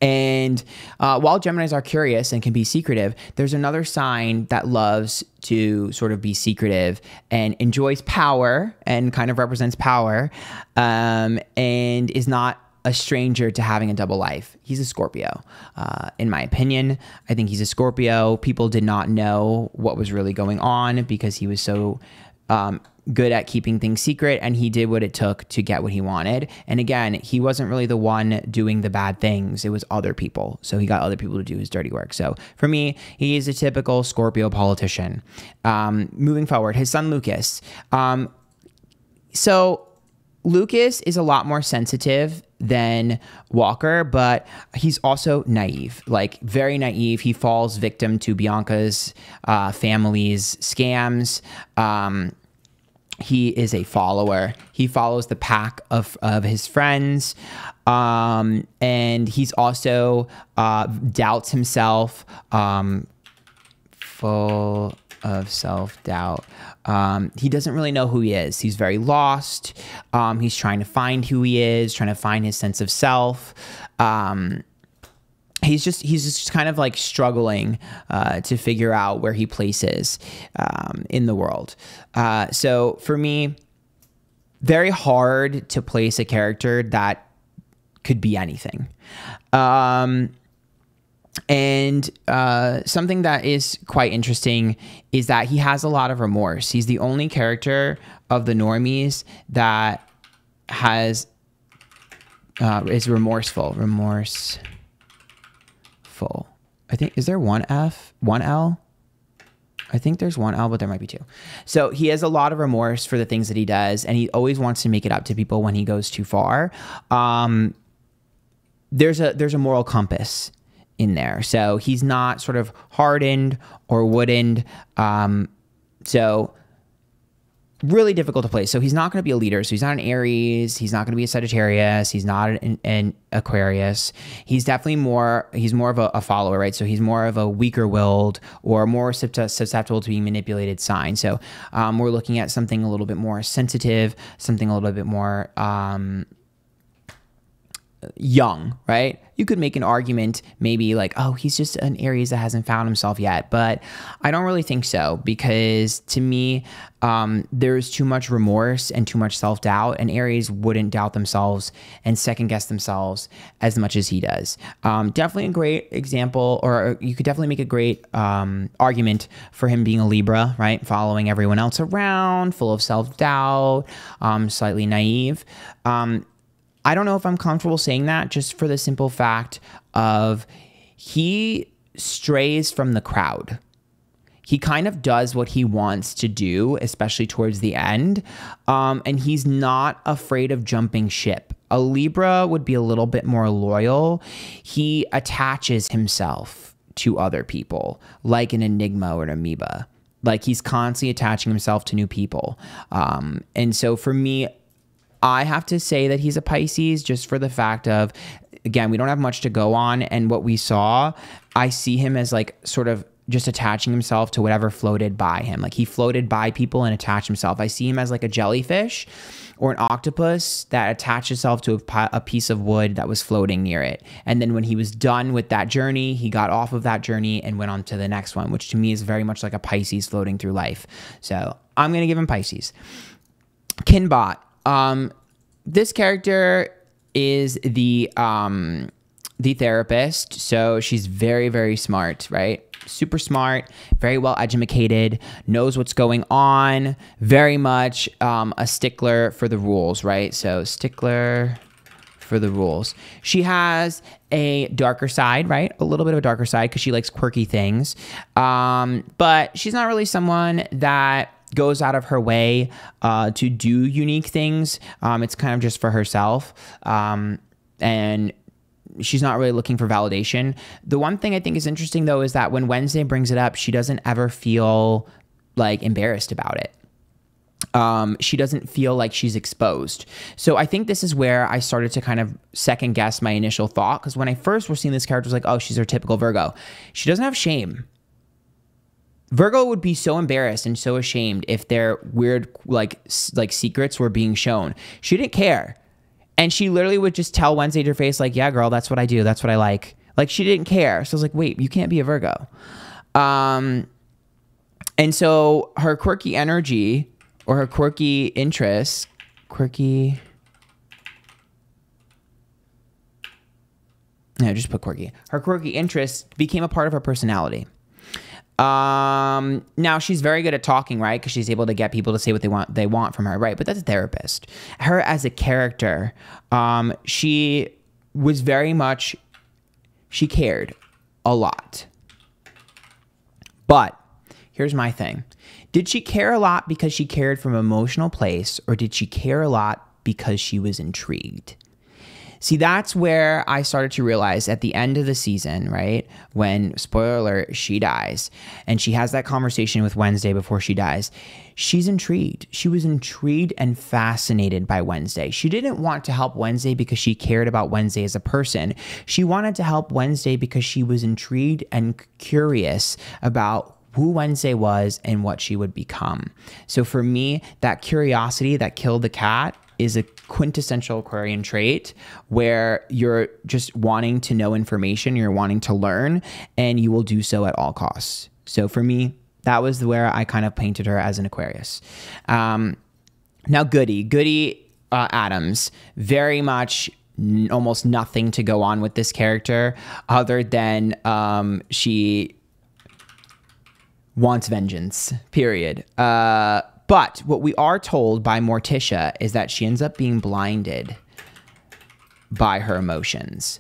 Speaker 1: And while Geminis are curious and can be secretive, there's another sign that loves to sort of be secretive and enjoys power and kind of represents power, and is not a stranger to having a double life. He's a Scorpio. In my opinion, I think he's a Scorpio. People did not know what was really going on because he was so good at keeping things secret, and he did what it took to get what he wanted. And again, he wasn't really the one doing the bad things. It was other people. So he got other people to do his dirty work. So for me, he is a typical Scorpio politician. Moving forward, his son Lucas. So Lucas is a lot more sensitive than Walker, but he's also naive, like very naive. He falls victim to Bianca's family's scams. He is a follower. He follows the pack of his friends. And he's also doubts himself, full of self-doubt. He doesn't really know who he is. He's very lost. He's trying to find who he is, trying to find his sense of self. He's just kind of like struggling to figure out where he places in the world. So for me, very hard to place a character that could be anything. And something that is quite interesting is that he has a lot of remorse. He's the only character of the normies that is remorseful. I think, is there one F, one L? I think there's one L, but there might be two. So he has a lot of remorse for the things that he does, and he always wants to make it up to people when he goes too far. There's a moral compass in there. So he's not sort of hardened or woodened. So really difficult to place. So he's not going to be a leader. So he's not an Aries. He's not going to be a Sagittarius. He's not an Aquarius. He's definitely he's more of a follower, right? So he's more of a weaker willed or more susceptible to being manipulated sign. So we're looking at something a little bit more sensitive, something a little bit more young, right? You could make an argument maybe like, oh, he's just an Aries that hasn't found himself yet. But I don't really think so, because to me, there's too much remorse and too much self-doubt, and Aries wouldn't doubt themselves and second guess themselves as much as he does. Definitely a great example, or you could definitely make a great argument for him being a Libra, right? Following everyone else around, full of self-doubt, slightly naive. I don't know if I'm comfortable saying that, just for the simple fact of he strays from the crowd. He kind of does what he wants to do, especially towards the end. And he's not afraid of jumping ship. A Libra would be a little bit more loyal. He attaches himself to other people like an enigma or an amoeba. Like he's constantly attaching himself to new people. And so for me, I have to say that he's a Pisces, just for the fact of, again, we don't have much to go on. And what we saw, I see him as like sort of just attaching himself to whatever floated by him. Like he floated by people and attached himself. I see him as like a jellyfish or an octopus that attached itself to a piece of wood that was floating near it. And then when he was done with that journey, he got off of that journey and went on to the next one, which to me is very much like a Pisces floating through life. So I'm going to give him Pisces. Kinbot. This character is the therapist. So she's very, very smart, right? Super smart, very well educated, knows what's going on, very much a stickler for the rules, right? So stickler for the rules. She has a darker side, right? A little bit of a darker side because she likes quirky things. But she's not really someone that goes out of her way to do unique things. It's kind of just for herself. And she's not really looking for validation. The one thing I think is interesting, though, is that when Wednesday brings it up, she doesn't ever feel like embarrassed about it. She doesn't feel like she's exposed. So I think this is where I started to kind of second guess my initial thought. Because when I first was seeing this character, I was like, oh, she's her typical Virgo. She doesn't have shame. Virgo would be so embarrassed and so ashamed if their weird like secrets were being shown. She didn't care. And she literally would just tell Wednesday to her face, like, yeah, girl, that's what I do. That's what I like. Like, she didn't care. So I was like, wait, you can't be a Virgo. And so her quirky energy or her quirky interests, just put quirky. Her quirky interests became a part of her personality. Now she's very good at talking, right? Because she's able to get people to say what they want from her, right? But that's a therapist. Her as a character, she was very much, she cared a lot. But here's my thing. Did she care a lot because she cared from an emotional place, or did she care a lot because she was intrigued? See, that's where I started to realize at the end of the season, right? When, spoiler alert, she dies and she has that conversation with Wednesday before she dies. She's intrigued. She was intrigued and fascinated by Wednesday. She didn't want to help Wednesday because she cared about Wednesday as a person. She wanted to help Wednesday because she was intrigued and curious about who Wednesday was and what she would become. So for me, that curiosity that killed the cat is a quintessential Aquarian trait where you're just wanting to know information, you're wanting to learn, and you will do so at all costs. So for me, that was where I kind of painted her as an Aquarius. Now Goody Addams, very much almost nothing to go on with this character other than she wants vengeance, period. But what we are told by Morticia is that she ends up being blinded by her emotions.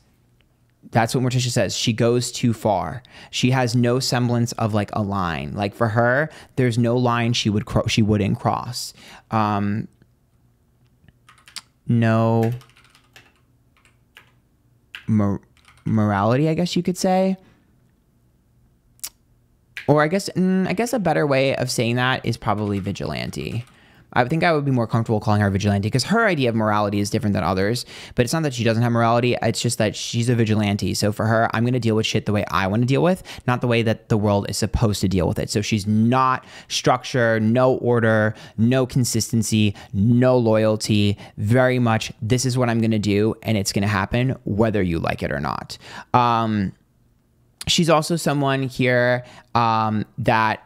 Speaker 1: That's what Morticia says. She goes too far. She has no semblance of like a line. Like for her, there's no line she wouldn't cross. No morality, I guess you could say. Or I guess a better way of saying that is probably vigilante. I think I would be more comfortable calling her a vigilante because her idea of morality is different than others. But it's not that she doesn't have morality. It's just that she's a vigilante. So for her, I'm going to deal with shit the way I want to deal with, not the way that the world is supposed to deal with it. So she's not structure, no order, no consistency, no loyalty. Very much, this is what I'm going to do, and it's going to happen whether you like it or not. She's also someone here that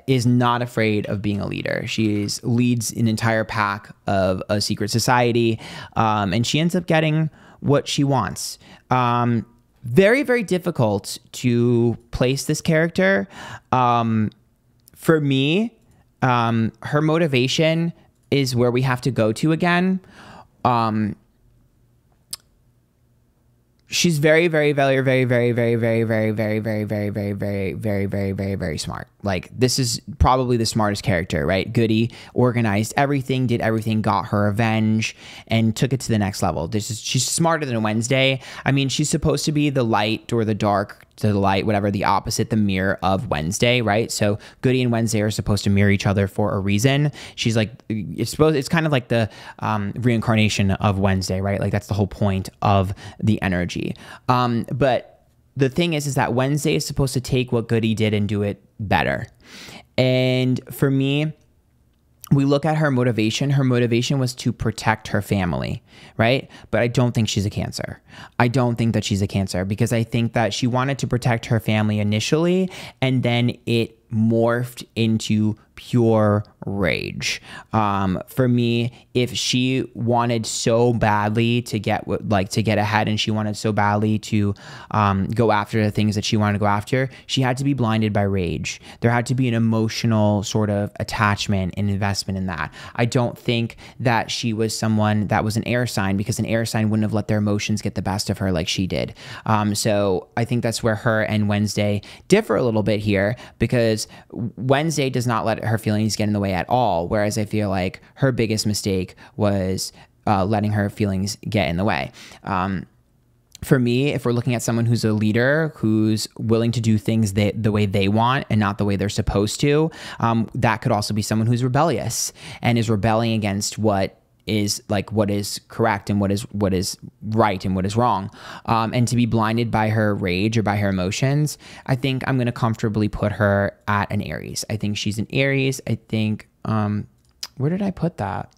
Speaker 1: is not afraid of being a leader. She leads an entire pack of a secret society, and she ends up getting what she wants. Very, very difficult to place this character. For me, her motivation is where we have to go to again. She's very, very, very, very, very, very, very, very, very, very, very, very, very, very, very, very, very smart. Like, this is probably the smartest character, right? Goody, organized everything, did everything, got her revenge, and took it to the next level. She's smarter than Wednesday. I mean, she's supposed to be the light or the dark to the light, whatever, the opposite, the mirror of Wednesday, right? So Goody and Wednesday are supposed to mirror each other for a reason. She's like, it's kind of like the reincarnation of Wednesday, right? Like, that's the whole point of the energy. But the thing is that Wednesday is supposed to take what Goody did and do it better. And for me, we look at her motivation. Her motivation was to protect her family, right? But I don't think she's a Cancer. I don't think that she's a Cancer because I think that she wanted to protect her family initially, and then it morphed into pure rage. For me, if she wanted so badly to get ahead, and she wanted so badly to go after the things that she wanted to go after, she had to be blinded by rage. There had to be an emotional sort of attachment and investment in that. I don't think that she was someone that was an air sign, because an air sign wouldn't have let their emotions get the best of her like she did. So I think that's where her and Wednesday differ a little bit here, because Wednesday does not let her feelings get in the way at all, whereas I feel like her biggest mistake was letting her feelings get in the way. For me, if we're looking at someone who's a leader, who's willing to do things the way they want and not the way they're supposed to, that could also be someone who's rebellious and is rebelling against what is correct and what is right and what is wrong. And to be blinded by her rage or by her emotions, I think I'm going to comfortably put her at an Aries. I think she's an Aries. I think, where did I put that?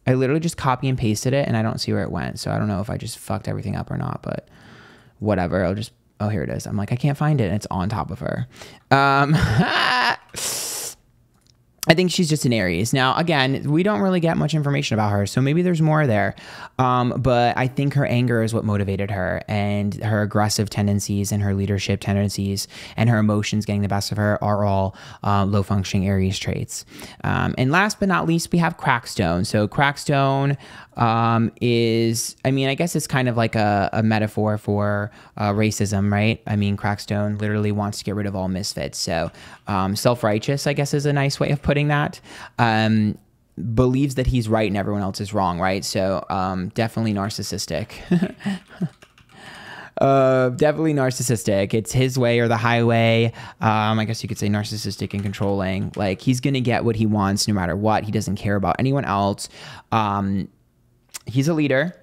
Speaker 1: I literally just copy and pasted it and I don't see where it went. So I don't know if I just fucked everything up or not, but whatever. Oh, here it is. I'm like, I can't find it. And it's on top of her. I think she's just an Aries. Now, again, we don't really get much information about her, so maybe there's more there. But I think her anger is what motivated her, and her aggressive tendencies and her leadership tendencies and her emotions getting the best of her are all low-functioning Aries traits. And last but not least, we have Crackstone. So Crackstone is, I mean, I guess it's kind of like a metaphor for racism, right? I mean, Crackstone literally wants to get rid of all misfits. So self-righteous, I guess, is a nice way of putting that. Believes that he's right and everyone else is wrong, right? So definitely narcissistic. Definitely narcissistic. It's his way or the highway. I guess you could say narcissistic and controlling. Like, he's gonna get what he wants no matter what. He doesn't care about anyone else. He's a leader,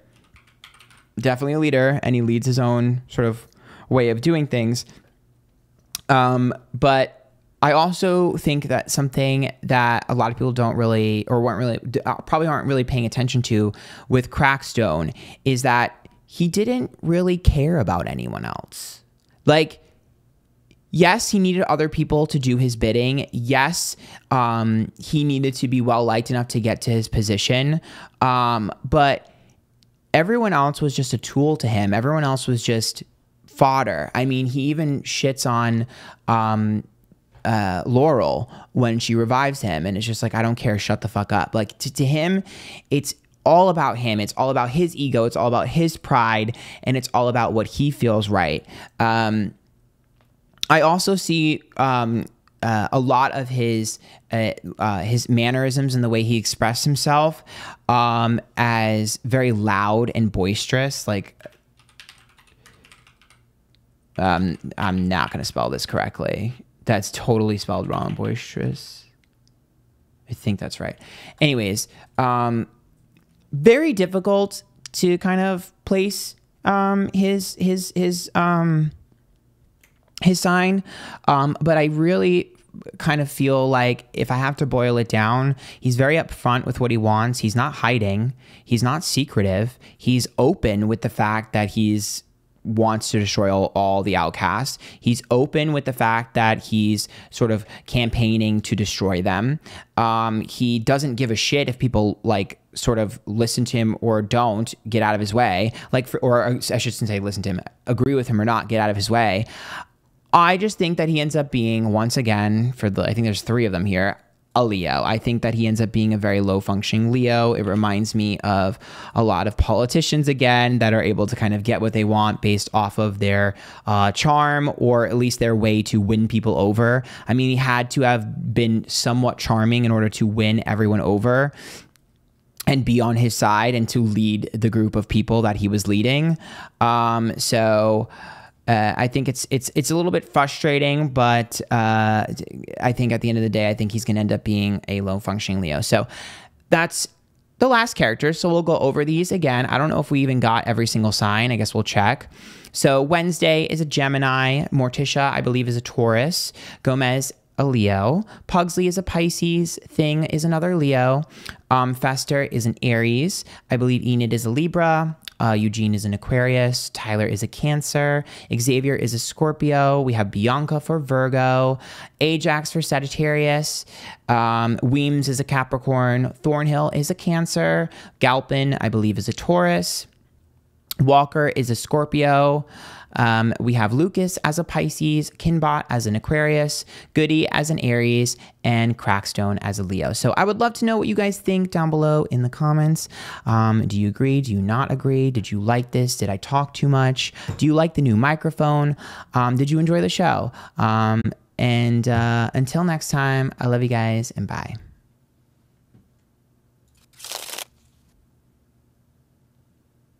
Speaker 1: definitely a leader, and he leads his own sort of way of doing things. But I also think that something that a lot of people don't really, or probably aren't really paying attention to with Crackstone, is that he didn't really care about anyone else. Like, yes, he needed other people to do his bidding. Yes, he needed to be well-liked enough to get to his position. But everyone else was just a tool to him. Everyone else was just fodder. I mean, he even shits on Laurel when she revives him. And it's just like, I don't care, shut the fuck up. Like, to him, it's all about him. It's all about his ego. It's all about his pride. And it's all about what he feels right. I also see a lot of his mannerisms and the way he expressed himself as very loud and boisterous. Like, I'm not going to spell this correctly. That's totally spelled wrong. Boisterous. I think that's right. Anyways, very difficult to kind of place his sign, but I really kind of feel like if I have to boil it down, he's very upfront with what he wants. He's not hiding. He's not secretive. He's open with the fact that he's wants to destroy all the outcasts. He's open with the fact that he's sort of campaigning to destroy them. He doesn't give a shit if people like sort of listen to him or don't, get out of his way. Like, or I shouldn't say listen to him, agree with him or not, get out of his way. I just think that he ends up being, once again, I think there's 3 of them here, a Leo. I think that he ends up being a very low functioning Leo. It reminds me of a lot of politicians, again, that are able to kind of get what they want based off of their charm, or at least their way to win people over. I mean, he had to have been somewhat charming in order to win everyone over and be on his side and to lead the group of people that he was leading. I think it's a little bit frustrating, but I think at the end of the day, I think he's going to end up being a low functioning Leo. So that's the last character. So we'll go over these again. I don't know if we even got every single sign. I guess we'll check. So Wednesday is a Gemini. Morticia, I believe, is a Taurus. Gomez, a Leo. Pugsley is a Pisces. Thing is another Leo. Fester is an Aries. I believe Enid is a Libra. Eugene is an Aquarius. Tyler is a Cancer. Xavier is a Scorpio. We have Bianca for Virgo. Ajax for Sagittarius. Weems is a Capricorn. Thornhill is a Cancer. Galpin, I believe, is a Taurus. Walker is a Scorpio. We have Lucas as a Pisces, Kinbot as an Aquarius, Goody as an Aries, and Crackstone as a Leo. So I would love to know what you guys think down below in the comments. Do you agree? Do you not agree? Did you like this? Did I talk too much? Do you like the new microphone? Did you enjoy the show? And until next time, I love you guys and bye.